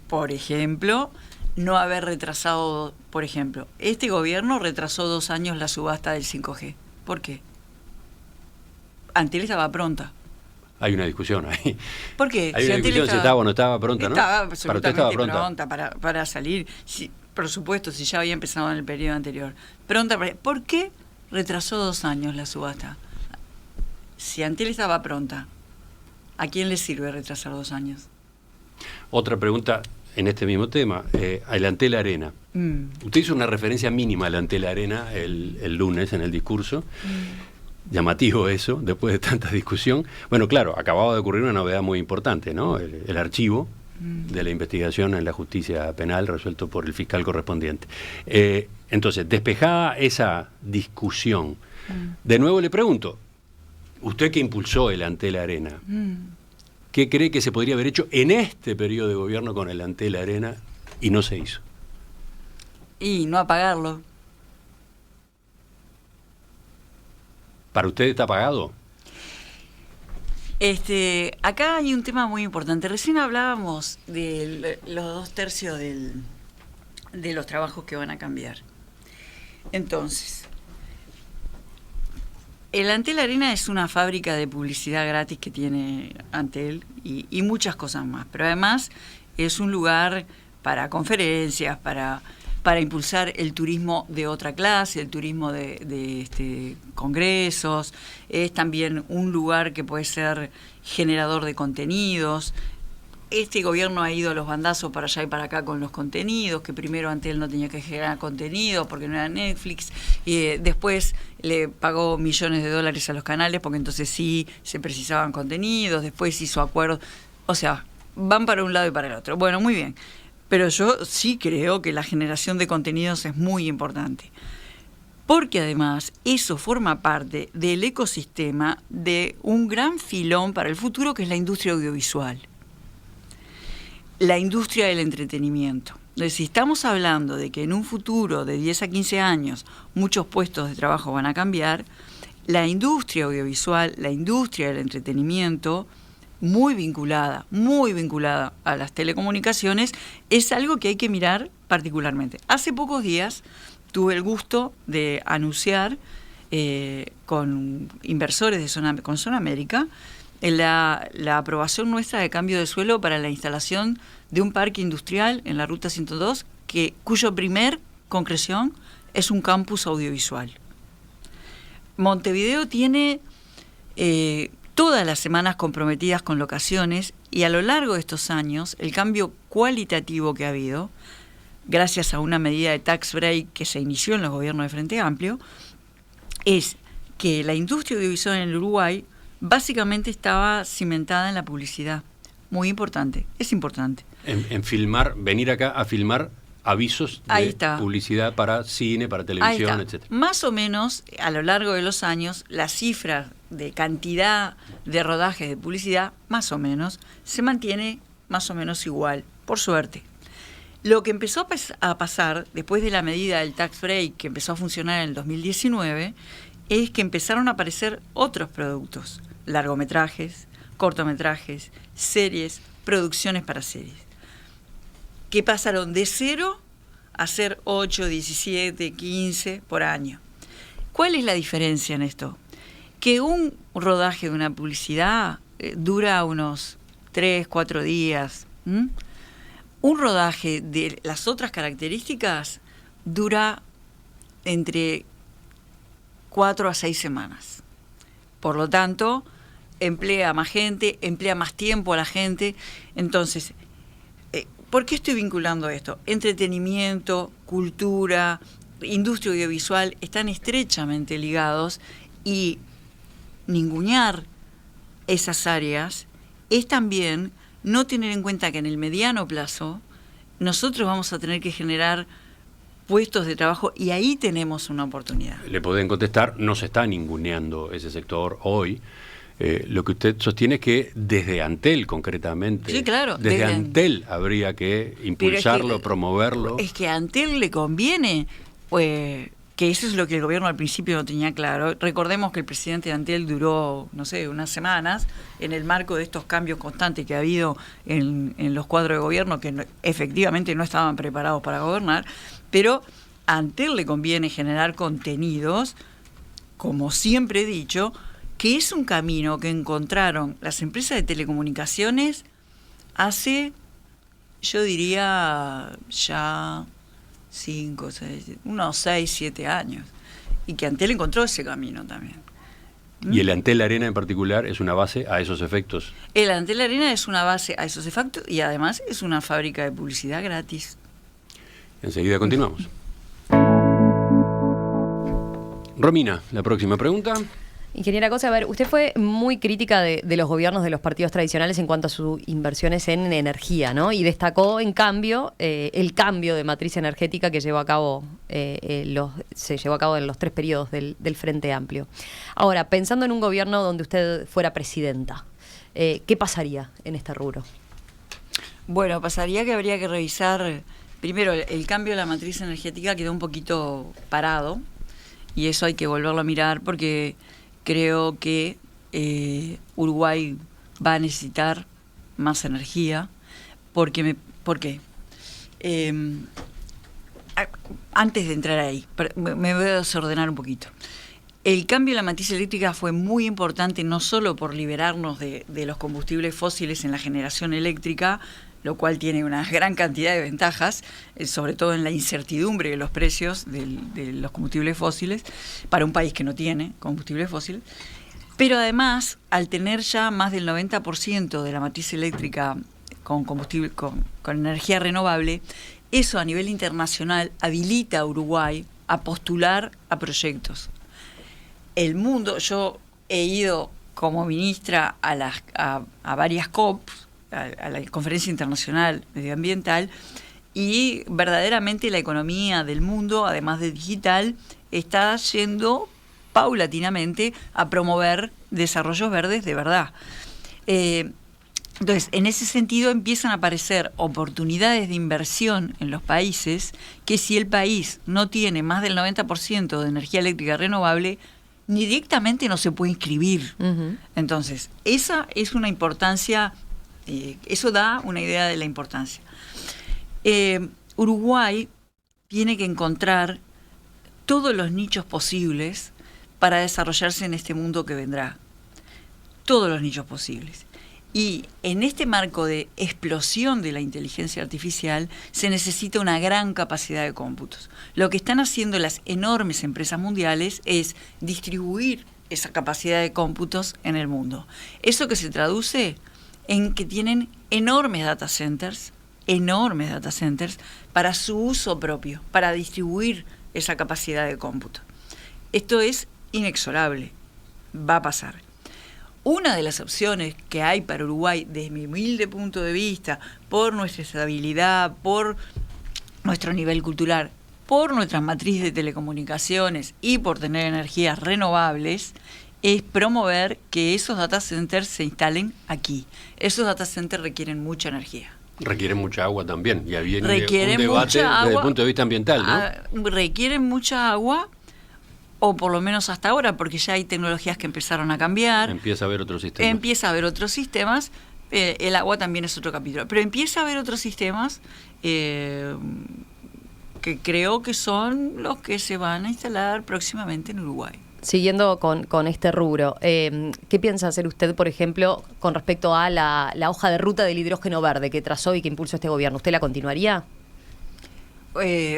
por ejemplo, no haber retrasado, por ejemplo, este gobierno retrasó 2 años la subasta del 5G. ¿Por qué? Antel estaba pronta. Hay una discusión ahí. ¿Por qué? Hay una discusión si estaba o no estaba pronta, ¿no? Estaba Para usted absolutamente estaba pronta. para salir. Sí, por supuesto, si ya había empezado en el periodo anterior. Pronta para... ¿Por qué retrasó 2 años la subasta? Si Antel estaba pronta, ¿a quién le sirve retrasar 2 años? Otra pregunta en este mismo tema, el Antel Arena. Usted hizo una referencia mínima al Antel Arena el lunes en el discurso. Llamativo eso, después de tanta discusión. Bueno, claro, acababa de ocurrir una novedad muy importante, ¿no? El archivo de la investigación en la justicia penal resuelto por el fiscal correspondiente. Entonces, despejada esa discusión, de nuevo le pregunto, usted que impulsó el Antel Arena, ¿qué cree que se podría haber hecho en este periodo de gobierno con el Antel Arena y no se hizo? Y no apagarlo. ¿Para usted está pagado? Acá hay un tema muy importante. Recién hablábamos de los 2/3 de los trabajos que van a cambiar. Entonces, el Antel Arena es una fábrica de publicidad gratis que tiene Antel y muchas cosas más. Pero además es un lugar para conferencias, para impulsar el turismo de otra clase, el turismo de congresos. Es también un lugar que puede ser generador de contenidos. Este gobierno ha ido a los bandazos para allá y para acá con los contenidos, que primero Antel no tenía que generar contenido porque no era Netflix, y después le pagó millones de dólares a los canales porque entonces sí se precisaban contenidos, después hizo acuerdos. O sea, van para un lado y para el otro. Bueno, muy bien. Pero yo sí creo que la generación de contenidos es muy importante, porque además eso forma parte del ecosistema de un gran filón para el futuro, que es la industria audiovisual, la industria del entretenimiento. Entonces, si estamos hablando de que en un futuro de 10 a 15 años muchos puestos de trabajo van a cambiar, la industria audiovisual, la industria del entretenimiento, muy vinculada a las telecomunicaciones, es algo que hay que mirar particularmente. Hace pocos días tuve el gusto de anunciar con inversores con Zona América la aprobación nuestra de cambio de suelo para la instalación de un parque industrial en la Ruta 102, cuyo primer concreción es un campus audiovisual. Montevideo tiene todas las semanas comprometidas con locaciones, y a lo largo de estos años el cambio cualitativo que ha habido, gracias a una medida de tax break que se inició en los gobiernos de Frente Amplio, es que la industria audiovisual en el Uruguay básicamente estaba cimentada en la publicidad. Muy importante, es importante. En filmar, venir acá a filmar avisos de publicidad para cine, para televisión, etc. Más o menos, a lo largo de los años, la cifra de cantidad de rodajes de publicidad, más o menos, se mantiene más o menos igual, por suerte. Lo que empezó a pasar después de la medida del tax break, que empezó a funcionar en el 2019, es que empezaron a aparecer otros productos, largometrajes, cortometrajes, series, producciones para series, que pasaron de 0 a ser 8, 17, 15 por año. ¿Cuál es la diferencia en esto? Que un rodaje de una publicidad dura unos 3, 4 días. Un rodaje de las otras características dura entre 4 a 6 semanas. Por lo tanto, emplea más gente, emplea más tiempo a la gente. Entonces, ¿por qué estoy vinculando esto? Entretenimiento, cultura, industria audiovisual están estrechamente ligados, y ningunear esas áreas es también no tener en cuenta que en el mediano plazo nosotros vamos a tener que generar puestos de trabajo, y ahí tenemos una oportunidad. Le pueden contestar, no se está ninguneando ese sector hoy. Lo que usted sostiene es que desde Antel, concretamente, sí, claro, desde Antel habría que impulsarlo, promoverlo. Es que a Antel le conviene, que eso es lo que el gobierno al principio no tenía claro. Recordemos que el presidente de Antel duró, no sé, unas semanas, en el marco de estos cambios constantes que ha habido en los cuadros de gobierno, que efectivamente no estaban preparados para gobernar, pero a Antel le conviene generar contenidos, como siempre he dicho, que es un camino que encontraron las empresas de telecomunicaciones hace, yo diría, ya 5, 6, unos 6, 7 años. Y que Antel encontró ese camino también. ¿Y el Antel Arena en particular es una base a esos efectos? El Antel Arena es una base a esos efectos y además es una fábrica de publicidad gratis. Enseguida continuamos. Romina, la próxima pregunta. Ingeniera Cosa, a ver, usted fue muy crítica de los gobiernos de los partidos tradicionales en cuanto a sus inversiones en energía, ¿no? Y destacó, en cambio, el cambio de matriz energética que se llevó a cabo en los 3 periodos del Frente Amplio. Ahora, pensando en un gobierno donde usted fuera presidenta, ¿qué pasaría en este rubro? Bueno, pasaría que habría que revisar, primero, el cambio de la matriz energética quedó un poquito parado, y eso hay que volverlo a mirar porque creo que Uruguay va a necesitar más energía. ¿Por qué? Antes de entrar ahí, me voy a desordenar un poquito. El cambio de la matriz eléctrica fue muy importante no solo por liberarnos de los combustibles fósiles en la generación eléctrica, lo cual tiene una gran cantidad de ventajas, sobre todo en la incertidumbre de los precios de los combustibles fósiles, para un país que no tiene combustibles fósiles, pero además, al tener ya más del 90% de la matriz eléctrica con combustible, con energía renovable, eso a nivel internacional habilita a Uruguay a postular a proyectos. El mundo, yo he ido como ministra a varias COPs, a la Conferencia Internacional Medioambiental, y verdaderamente la economía del mundo, además de digital, está yendo paulatinamente a promover desarrollos verdes de verdad. Entonces, en ese sentido empiezan a aparecer oportunidades de inversión en los países que si el país no tiene más del 90% de energía eléctrica renovable, ni directamente no se puede inscribir. Uh-huh. Entonces, esa es una importancia. Eso da una idea de la importancia. Uruguay tiene que encontrar todos los nichos posibles para desarrollarse en este mundo que vendrá. Todos los nichos posibles. Y en este marco de explosión de la inteligencia artificial se necesita una gran capacidad de cómputos. Lo que están haciendo las enormes empresas mundiales es distribuir esa capacidad de cómputos en el mundo. Eso que se traduce en que tienen enormes data centers para su uso propio, para distribuir esa capacidad de cómputo. Esto es inexorable, va a pasar. Una de las opciones que hay para Uruguay, desde mi humilde punto de vista, por nuestra estabilidad, por nuestro nivel cultural, por nuestra matriz de telecomunicaciones y por tener energías renovables, es promover que esos data centers se instalen aquí. Esos data centers requieren mucha energía. Requieren mucha agua también. Y había un debate desde el punto de vista ambiental, ¿no? Requieren mucha agua, o por lo menos hasta ahora, porque ya hay tecnologías que empezaron a cambiar. Empieza a haber otros sistemas. El agua también es otro capítulo. Pero empieza a haber otros sistemas que creo que son los que se van a instalar próximamente en Uruguay. Siguiendo con este rubro, ¿qué piensa hacer usted, por ejemplo, con respecto a la hoja de ruta del hidrógeno verde que trazó y que impulsó este gobierno? ¿Usted la continuaría?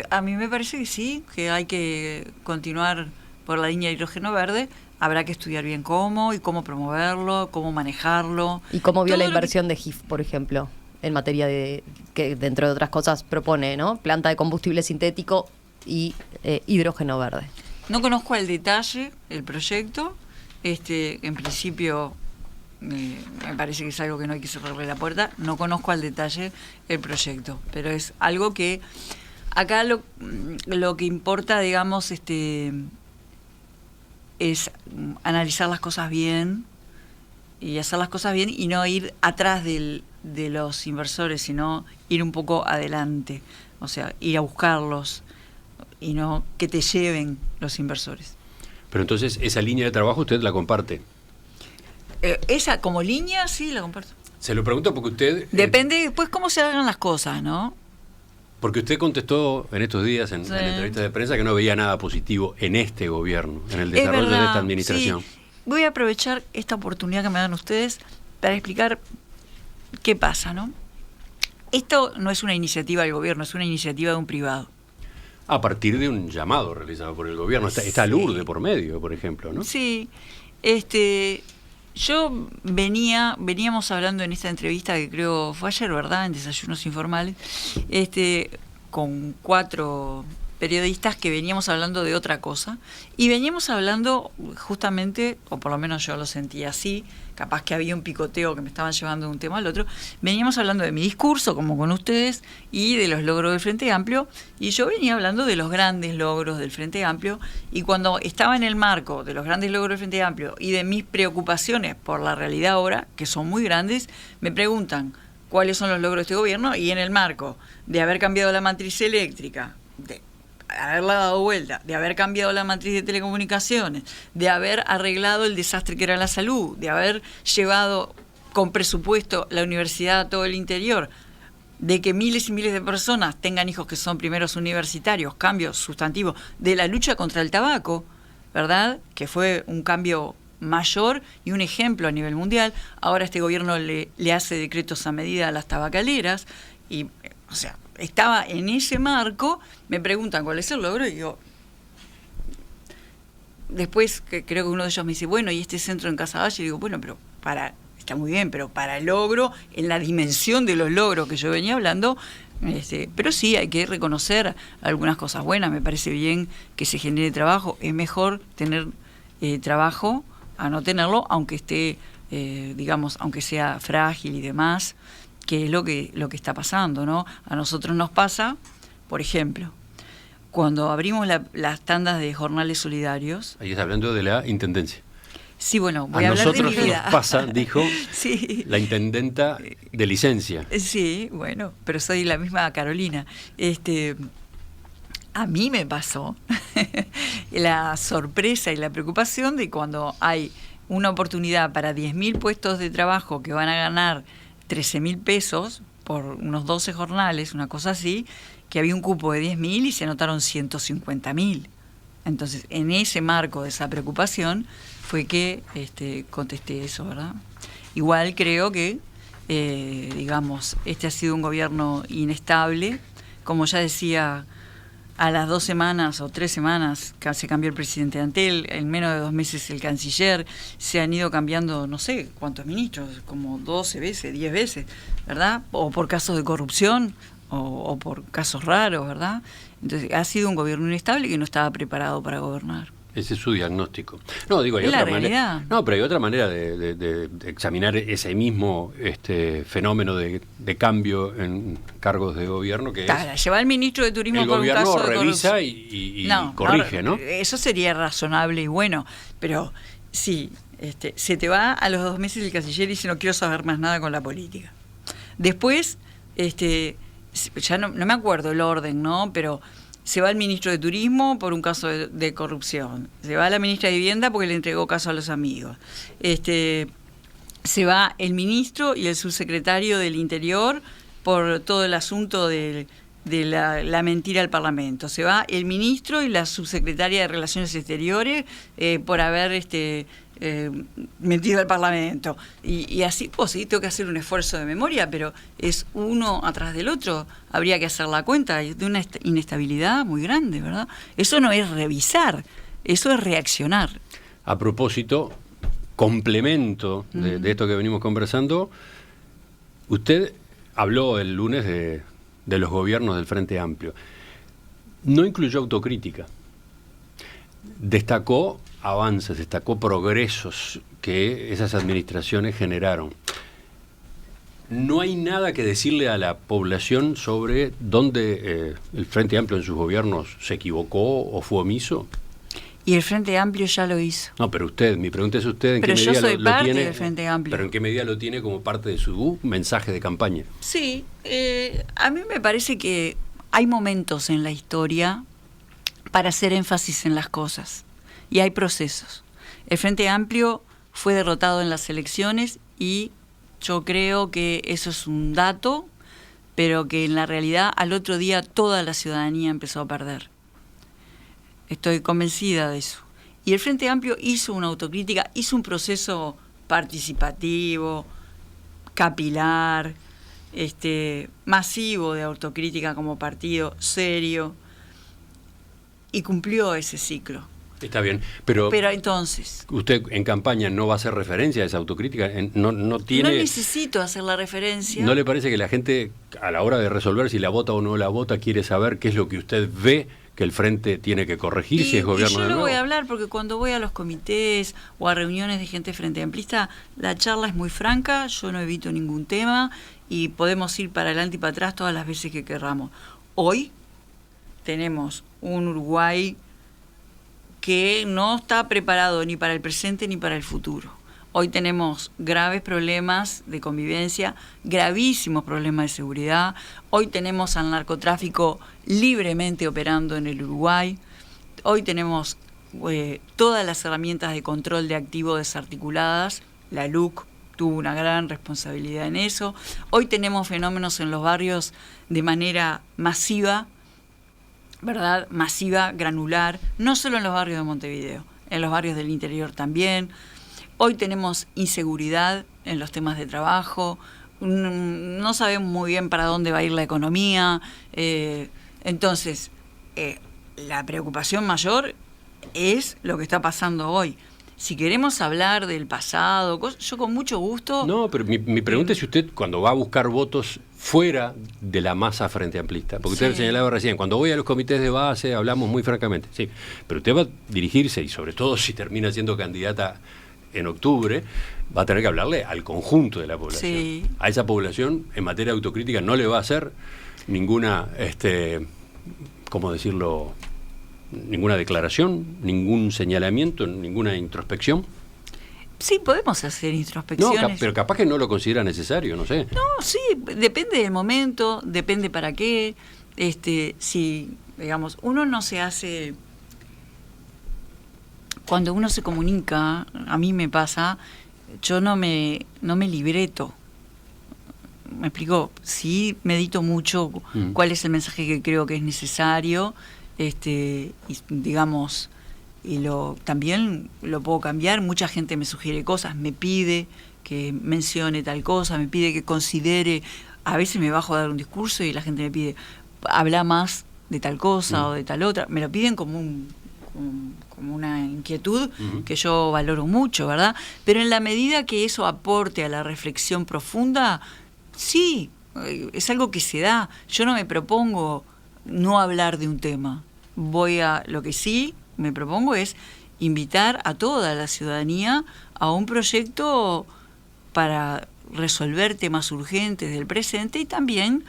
A mí me parece que sí, que hay que continuar por la línea de hidrógeno verde. Habrá que estudiar bien cómo y cómo promoverlo, cómo manejarlo. ¿Y cómo vio la inversión de GIF, por ejemplo, en materia de, que dentro de otras cosas propone, ¿no? Planta de combustible sintético y hidrógeno verde? No conozco al detalle el proyecto. En principio me parece que es algo que no hay que cerrarle la puerta. No conozco al detalle el proyecto, pero es algo que acá lo que importa, digamos, es analizar las cosas bien y hacer las cosas bien y no ir atrás de los inversores, sino ir un poco adelante, o sea, ir a buscarlos y no que te lleven los inversores. Pero entonces, esa línea de trabajo usted la comparte. Esa como línea, sí, la comparto. Se lo pregunto porque usted... Depende después cómo se hagan las cosas, ¿no? Porque usted contestó en estos días en entrevistas de prensa que no veía nada positivo en este gobierno, en el desarrollo de esta administración. Sí. voy a aprovechar esta oportunidad que me dan ustedes para explicar qué pasa, ¿no? Esto no es una iniciativa del gobierno, es una iniciativa de un privado. A partir de un llamado realizado por el gobierno. Está Lourdes por medio, por ejemplo, ¿no? Sí. Yo veníamos hablando en esta entrevista, que creo fue ayer, ¿verdad?, en Desayunos Informales, con 4 periodistas que veníamos hablando de otra cosa, y veníamos hablando justamente, o por lo menos yo lo sentía así, capaz que había un picoteo que me estaban llevando de un tema al otro, veníamos hablando de mi discurso, como con ustedes, y de los logros del Frente Amplio, y yo venía hablando de los grandes logros del Frente Amplio, y cuando estaba en el marco de los grandes logros del Frente Amplio y de mis preocupaciones por la realidad ahora, que son muy grandes, me preguntan cuáles son los logros de este gobierno, y en el marco de haber cambiado la matriz eléctrica, de haberla dado vuelta, de haber cambiado la matriz de telecomunicaciones, de haber arreglado el desastre que era la salud, de haber llevado con presupuesto la universidad a todo el interior, de que miles y miles de personas tengan hijos que son primeros universitarios, cambios sustantivos, de la lucha contra el tabaco, ¿verdad?, que fue un cambio mayor y un ejemplo a nivel mundial. Ahora este gobierno le hace decretos a medida a las tabacaleras y, o sea, estaba en ese marco. Me preguntan cuál es el logro y yo después creo que uno de ellos me dice, bueno, y este centro en Casaballe, y digo, bueno, pero está muy bien, pero para el logro, en la dimensión de los logros que yo venía hablando, pero sí hay que reconocer algunas cosas buenas. Me parece bien que se genere trabajo. Es mejor tener trabajo a no tenerlo, aunque esté, digamos, aunque sea frágil y demás, que es lo que está pasando, ¿no? A nosotros nos pasa, por ejemplo, cuando abrimos las tandas de jornales solidarios. Ahí está hablando de la intendencia. Sí, bueno, voy a hablar de mi vida. A nosotros nos pasa, dijo, sí, la intendenta de licencia. Sí, bueno, pero soy la misma Carolina. A mí me pasó la sorpresa y la preocupación de cuando hay una oportunidad para 10.000 puestos de trabajo que van a ganar 13.000 pesos por unos 12 jornales, una cosa así, que había un cupo de 10.000 y se anotaron 150.000. Entonces, en ese marco de esa preocupación fue que contesté eso, ¿verdad? Igual creo que, digamos, este ha sido un gobierno inestable. Como ya decía, a las 2 semanas o 3 semanas se cambió el presidente Antel, en menos de 2 meses el canciller, se han ido cambiando no sé cuántos ministros, como 12 veces, 10 veces, ¿verdad? O por casos de corrupción o por casos raros, ¿verdad? Entonces ha sido un gobierno inestable que no estaba preparado para gobernar. Ese es su diagnóstico. No, digo, hay es otra la manera. realidad. No, pero hay otra manera de examinar ese mismo fenómeno de cambio en cargos de gobierno, que es lleva al ministro de Turismo el por un caso gobierno de revisa corrupción. y corrige, ¿no? Eso sería razonable y bueno, pero sí, se te va a los 2 meses el canciller y dice no quiero saber más nada con la política. Después, ya no me acuerdo el orden, ¿no? Pero se va el ministro de Turismo por un caso de corrupción. Se va la ministra de Vivienda porque le entregó caso a los amigos. Se va el ministro y el subsecretario del Interior por todo el asunto de la mentira al Parlamento. Se va el ministro y la subsecretaria de Relaciones Exteriores por haber mentido al Parlamento. Y así, pues sí, tengo que hacer un esfuerzo de memoria, pero es uno atrás del otro. Habría que hacer la cuenta de una inestabilidad muy grande, ¿verdad? Eso no es revisar, eso es reaccionar. A propósito, complemento de esto que venimos conversando, usted habló el lunes de los gobiernos del Frente Amplio. No incluyó autocrítica. Destacó avances, destacó progresos que esas administraciones generaron. No hay nada que decirle a la población sobre dónde el Frente Amplio en sus gobiernos se equivocó o fue omiso. Y el Frente Amplio ya lo hizo. No, pero usted, mi pregunta es usted, ¿en pero qué medida yo soy lo parte tiene? del Frente Amplio. Pero ¿en qué medida lo tiene como parte de su mensaje de campaña? Sí, a mí me parece que hay momentos en la historia para hacer énfasis en las cosas. Y hay procesos. El Frente Amplio fue derrotado en las elecciones y yo creo que eso es un dato, pero que en la realidad al otro día toda la ciudadanía empezó a perder. Estoy convencida de eso. Y el Frente Amplio hizo una autocrítica, hizo un proceso participativo, capilar, masivo de autocrítica como partido, serio, y cumplió ese ciclo. Está bien, pero entonces... ¿Usted en campaña no va a hacer referencia a esa autocrítica? No tiene... No necesito hacer la referencia. ¿No le parece que la gente, a la hora de resolver si la vota o no la vota, quiere saber qué es lo que usted ve que el Frente tiene que corregir si es gobierno de nuevo? Yo no voy a hablar porque cuando voy a los comités o a reuniones de gente frente amplista, la charla es muy franca, yo no evito ningún tema y podemos ir para adelante y para atrás todas las veces que querramos. Hoy tenemos un Uruguay que no está preparado ni para el presente ni para el futuro. Hoy tenemos graves problemas de convivencia, gravísimos problemas de seguridad. Hoy tenemos al narcotráfico libremente operando en el Uruguay. Hoy tenemos todas las herramientas de control de activos desarticuladas. La LUC tuvo una gran responsabilidad en eso. Hoy tenemos fenómenos en los barrios de manera masiva, ¿verdad? Masiva, granular, no solo en los barrios de Montevideo, en los barrios del interior también. Hoy tenemos inseguridad en los temas de trabajo, no sabemos muy bien para dónde va a ir la economía, entonces la preocupación mayor es lo que está pasando hoy. Si queremos hablar del pasado, yo con mucho gusto... No, pero mi pregunta es si usted, cuando va a buscar votos fuera de la masa frente amplista, porque usted señalaba recién, cuando voy a los comités de base hablamos muy francamente, sí, pero usted va a dirigirse, y sobre todo si termina siendo candidata en octubre, va a tener que hablarle al conjunto de la población. Sí. A esa población, en materia de autocrítica, no le va a hacer ninguna, ¿cómo decirlo?, ninguna declaración, ningún señalamiento, ninguna introspección. Sí, podemos hacer introspecciones. No, pero capaz que no lo considera necesario, no sé. No, sí, depende del momento, depende para qué. Si, digamos, uno no se hace... Cuando uno se comunica, a mí me pasa, yo no me libreto. ¿Me explico? Sí, medito mucho cuál es el mensaje que creo que es necesario, y, digamos, también lo puedo cambiar. Mucha gente me sugiere cosas, me pide que mencione tal cosa, me pide que considere. A veces me bajo a dar un discurso y la gente me pide, habla más de tal cosa o de tal otra. Me lo piden como una inquietud que yo valoro mucho, ¿verdad? Pero en la medida que eso aporte a la reflexión profunda, sí, es algo que se da. Yo no me propongo no hablar de un tema. Lo que sí me propongo es invitar a toda la ciudadanía a un proyecto para resolver temas urgentes del presente y también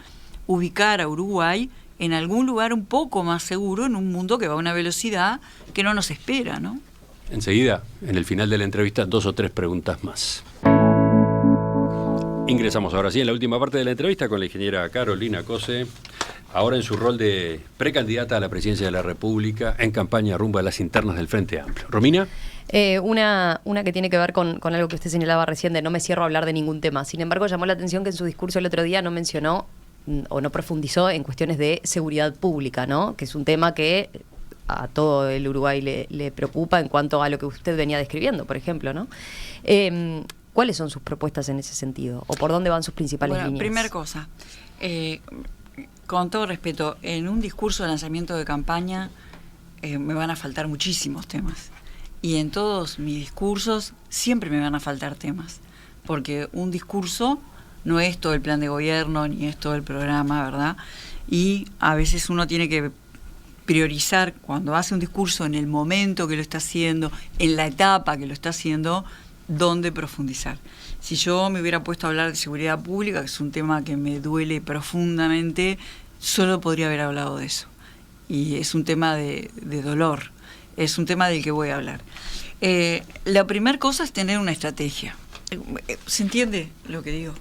ubicar a Uruguay en algún lugar un poco más seguro en un mundo que va a una velocidad que no nos espera, ¿no? Enseguida, en el final de la entrevista, 2 o 3 preguntas más. Ingresamos ahora sí en la última parte de la entrevista con la ingeniera Carolina Cose, ahora en su rol de precandidata a la presidencia de la República en campaña rumbo a las internas del Frente Amplio. ¿Romina? Una que tiene que ver con algo que usted señalaba recién de no me cierro a hablar de ningún tema. Sin embargo, llamó la atención que en su discurso el otro día no mencionó o no profundizó en cuestiones de seguridad pública, ¿no? Que es un tema que a todo el Uruguay le preocupa en cuanto a lo que usted venía describiendo, por ejemplo, ¿no? ¿Cuáles son sus propuestas en ese sentido? ¿O por dónde van sus principales líneas? Primera cosa, con todo respeto, en un discurso de lanzamiento de campaña me van a faltar muchísimos temas. Y en todos mis discursos siempre me van a faltar temas. Porque un discurso no es todo el plan de gobierno, ni es todo el programa, ¿verdad? Y a veces uno tiene que priorizar cuando hace un discurso en el momento que lo está haciendo, en la etapa que lo está haciendo, dónde profundizar. Si yo me hubiera puesto a hablar de seguridad pública, que es un tema que me duele profundamente, solo podría haber hablado de eso. Y es un tema de dolor, es un tema del que voy a hablar. La primera cosa es tener una estrategia. ¿Se entiende lo que digo?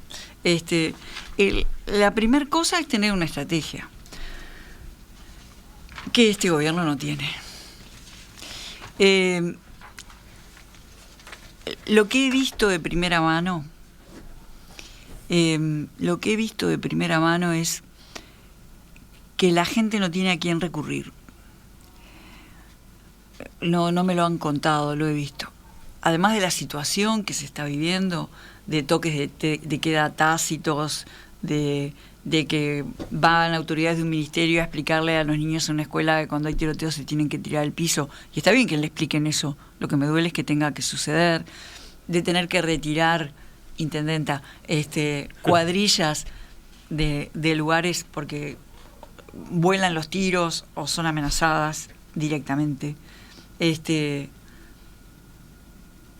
La primera cosa es tener una estrategia que este gobierno no tiene. Lo que he visto de primera mano, es que la gente no tiene a quién recurrir. no me lo han contado, lo he visto. Además de la situación que se está viviendo, de toques de queda tácitos, de que van autoridades de un ministerio a explicarle a los niños en una escuela que cuando hay tiroteos se tienen que tirar al piso. Y está bien que le expliquen eso. Lo que me duele es que tenga que suceder. De tener que retirar, intendenta, cuadrillas de lugares porque vuelan los tiros o son amenazadas directamente.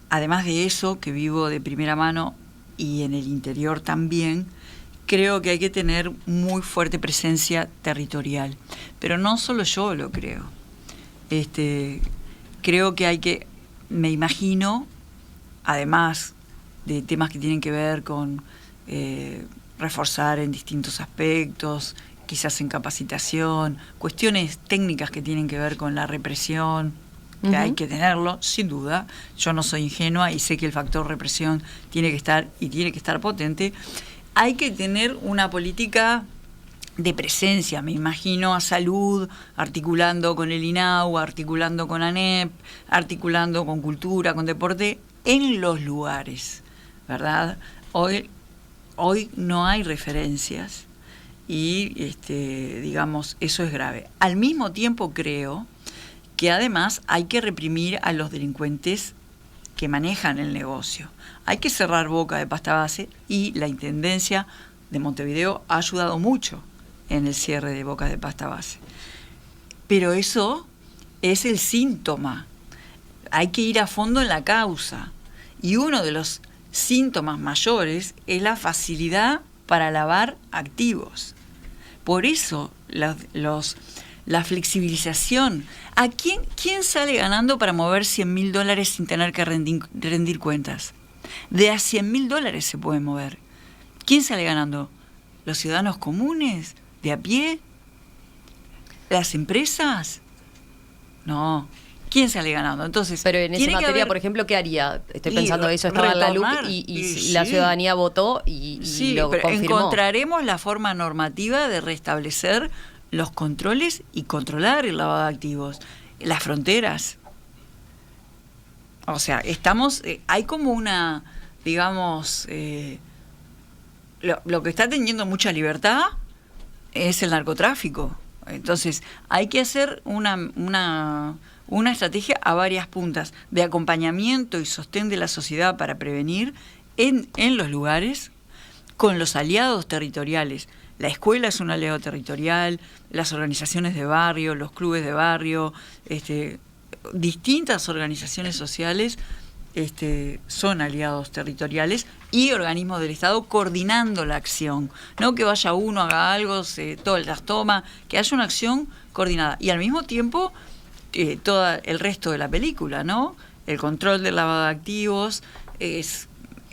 Además de eso, que vivo de primera mano y en el interior también, creo que hay que tener muy fuerte presencia territorial. Pero no solo yo lo creo. Creo que me imagino, además de temas que tienen que ver con reforzar en distintos aspectos, quizás en capacitación, cuestiones técnicas que tienen que ver con la represión, que hay que tenerlo, sin duda. Yo no soy ingenua y sé que el factor represión tiene que estar potente. Hay que tener una política de presencia, me imagino, a salud, articulando con el INAU, articulando con ANEP, articulando con cultura, con deporte, en los lugares, ¿verdad? Hoy no hay referencias y, digamos, eso es grave. Al mismo tiempo creo que además hay que reprimir a los delincuentes que manejan el negocio. Hay que cerrar Boca de Pasta Base y la Intendencia de Montevideo ha ayudado mucho en el cierre de Boca de Pasta Base. Pero eso es el síntoma. Hay que ir a fondo en la causa. Y uno de los síntomas mayores es la facilidad para lavar activos. Por eso la flexibilización. ¿A quién sale ganando para mover $100.000 sin tener que rendir cuentas? De a $100.000 se puede mover. ¿Quién sale ganando? ¿Los ciudadanos comunes? ¿De a pie? ¿Las empresas? No. ¿Quién sale ganando? Entonces, pero en esa materia, por ejemplo, ¿qué haría? Estoy pensando, eso estaba en la LUC y la ciudadanía votó y lo confirmó. Encontraremos la forma normativa de restablecer los controles y controlar el lavado de activos. Las fronteras. O sea, hay como una, digamos, lo que está teniendo mucha libertad es el narcotráfico. Entonces, hay que hacer una estrategia a varias puntas de acompañamiento y sostén de la sociedad para prevenir en los lugares con los aliados territoriales. La escuela es un aliado territorial, las organizaciones de barrio, los clubes de barrio, distintas organizaciones sociales son aliados territoriales y organismos del Estado coordinando la acción. No que vaya uno, haga algo, todo las toma, que haya una acción coordinada. Y al mismo tiempo, todo el resto de la película, ¿no? El control del lavado de activos es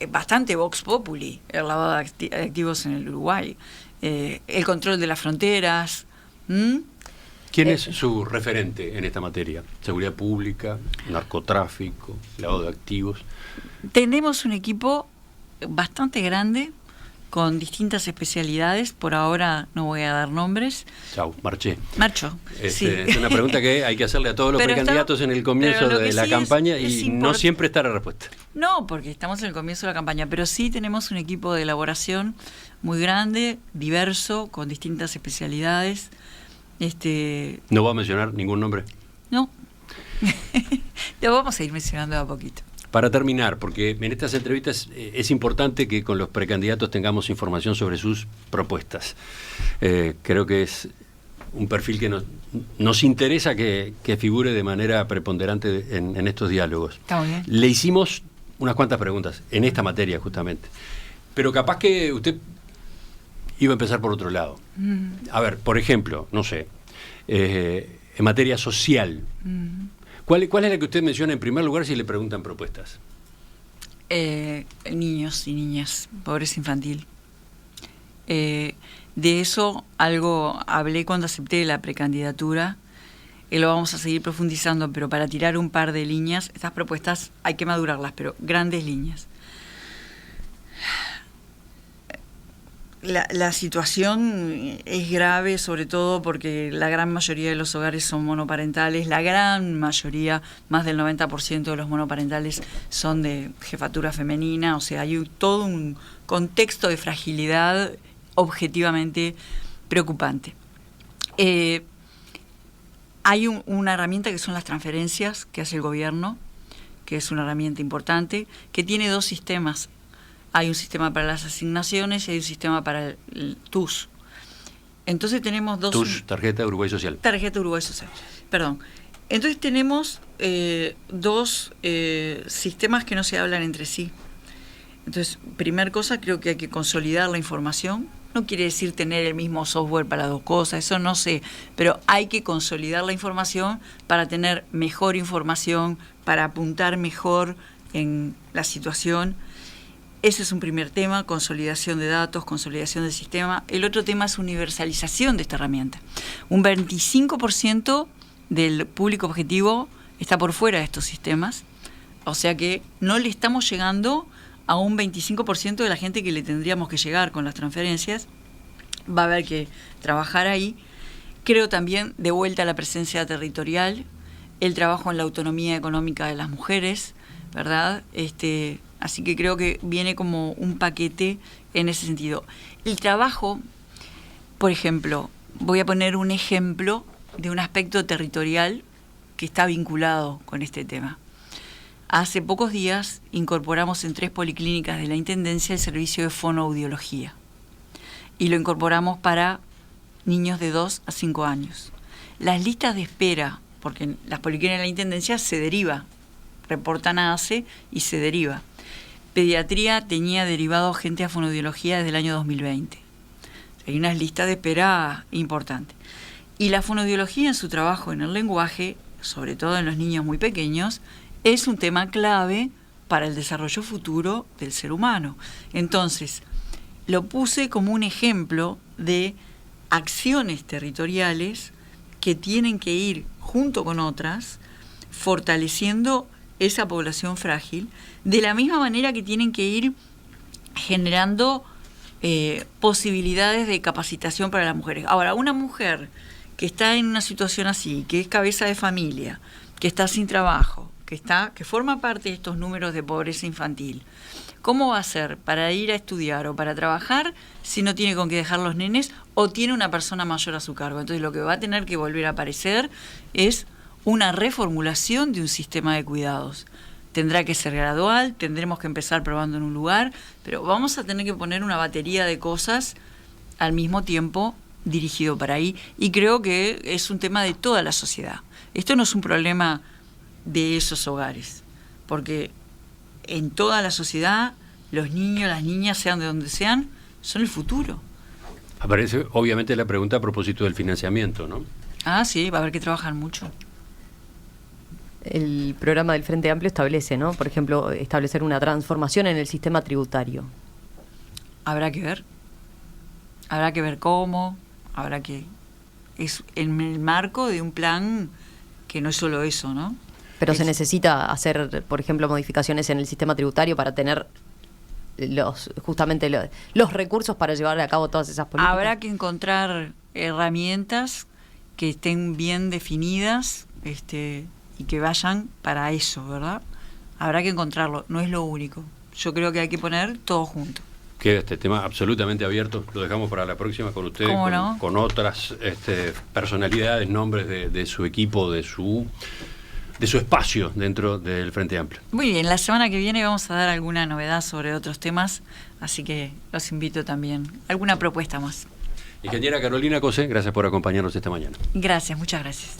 bastante vox populi, el lavado de activos en el Uruguay. El control de las fronteras. ¿Quién es su referente en esta materia? ¿Seguridad pública, narcotráfico, lavado de activos? Tenemos un equipo bastante grande con distintas especialidades. Por ahora no voy a dar nombres. Chau, marcho. Sí. Es una pregunta que hay que hacerle a todos los precandidatos en el comienzo de la campaña y no siempre está la respuesta. No, porque estamos en el comienzo de la campaña, pero sí tenemos un equipo de elaboración muy grande, diverso, con distintas especialidades. ¿No va a mencionar ningún nombre? No. Lo vamos a ir mencionando a poquito. Para terminar, porque en estas entrevistas es importante que con los precandidatos tengamos información sobre sus propuestas. Creo que es un perfil que nos interesa que figure de manera preponderante en estos diálogos. Está muy bien. Le hicimos unas cuantas preguntas en esta materia justamente, pero capaz que usted iba a empezar por otro lado. A ver, por ejemplo, no sé, en materia social, ¿cuál es la que usted menciona en primer lugar si le preguntan propuestas? Niños y niñas, pobreza infantil. De eso algo hablé cuando acepté la precandidatura. Lo vamos a seguir profundizando, pero para tirar un par de líneas, estas propuestas hay que madurarlas, pero grandes líneas. La situación es grave, sobre todo porque la gran mayoría de los hogares son monoparentales, la gran mayoría, más del 90% de los monoparentales son de jefatura femenina, o sea, hay todo un contexto de fragilidad objetivamente preocupante. Hay una herramienta que son las transferencias que hace el gobierno, que es una herramienta importante, que tiene dos sistemas. Hay un sistema para las asignaciones y hay un sistema para el TUS. Entonces tenemos dos... TUS, Tarjeta de Uruguay Social. Tarjeta de Uruguay Social, perdón. Entonces tenemos dos sistemas que no se hablan entre sí. Entonces, primer cosa, creo que hay que consolidar la información. No quiere decir tener el mismo software para dos cosas, eso no sé, pero hay que consolidar la información para tener mejor información, para apuntar mejor en la situación. Ese es un primer tema, consolidación de datos, consolidación del sistema. El otro tema es universalización de esta herramienta. Un 25% del público objetivo está por fuera de estos sistemas, o sea que no le estamos llegando a un 25% de la gente que le tendríamos que llegar con las transferencias. Va a haber que trabajar ahí. Creo también, de vuelta a la presencia territorial, el trabajo en la autonomía económica de las mujeres, ¿verdad? Así que creo que viene como un paquete en ese sentido. El trabajo, por ejemplo, voy a poner un ejemplo de un aspecto territorial que está vinculado con este tema. Hace pocos días incorporamos en 3 policlínicas de la Intendencia el servicio de fonoaudiología y lo incorporamos para niños de 2 a 5 años. Las listas de espera, porque en las policlínicas de la Intendencia se deriva, reportan a ACE y se deriva. Pediatría tenía derivado gente a fonoaudiología desde el año 2020. Hay unas listas de espera importantes. Y la fonoaudiología en su trabajo en el lenguaje, sobre todo en los niños muy pequeños, es un tema clave para el desarrollo futuro del ser humano. Entonces, lo puse como un ejemplo de acciones territoriales que tienen que ir junto con otras, fortaleciendo esa población frágil, de la misma manera que tienen que ir generando posibilidades de capacitación para las mujeres. Ahora, una mujer que está en una situación así, que es cabeza de familia, que está sin trabajo, que forma parte de estos números de pobreza infantil, ¿cómo va a hacer para ir a estudiar o para trabajar si no tiene con qué dejar los nenes o tiene una persona mayor a su cargo? Entonces lo que va a tener que volver a aparecer es una reformulación de un sistema de cuidados. Tendrá que ser gradual, tendremos que empezar probando en un lugar, pero vamos a tener que poner una batería de cosas al mismo tiempo dirigido para ahí, y creo que es un tema de toda la sociedad. Esto no es un problema de esos hogares, porque en toda la sociedad los niños, las niñas, sean de donde sean, son el futuro. Aparece obviamente la pregunta a propósito del financiamiento, ¿no? Ah, sí, va a haber que trabajar mucho. El programa del Frente Amplio establece, ¿no? Por ejemplo, establecer una transformación en el sistema tributario. Habrá que ver cómo, es en el marco de un plan que no es solo eso, ¿no? Pero se necesita hacer, por ejemplo, modificaciones en el sistema tributario para tener los recursos para llevar a cabo todas esas políticas. Habrá que encontrar herramientas que estén bien definidas, y que vayan para eso, ¿verdad? Habrá que encontrarlo, no es lo único. Yo creo que hay que poner todo junto. Queda este tema absolutamente abierto, lo dejamos para la próxima con ustedes, con otras personalidades, nombres de su equipo, de su espacio dentro del Frente Amplio. Muy bien, la semana que viene vamos a dar alguna novedad sobre otros temas, así que los invito también. ¿Alguna propuesta más? Ingeniera Carolina Cosé, gracias por acompañarnos esta mañana. Gracias, muchas gracias.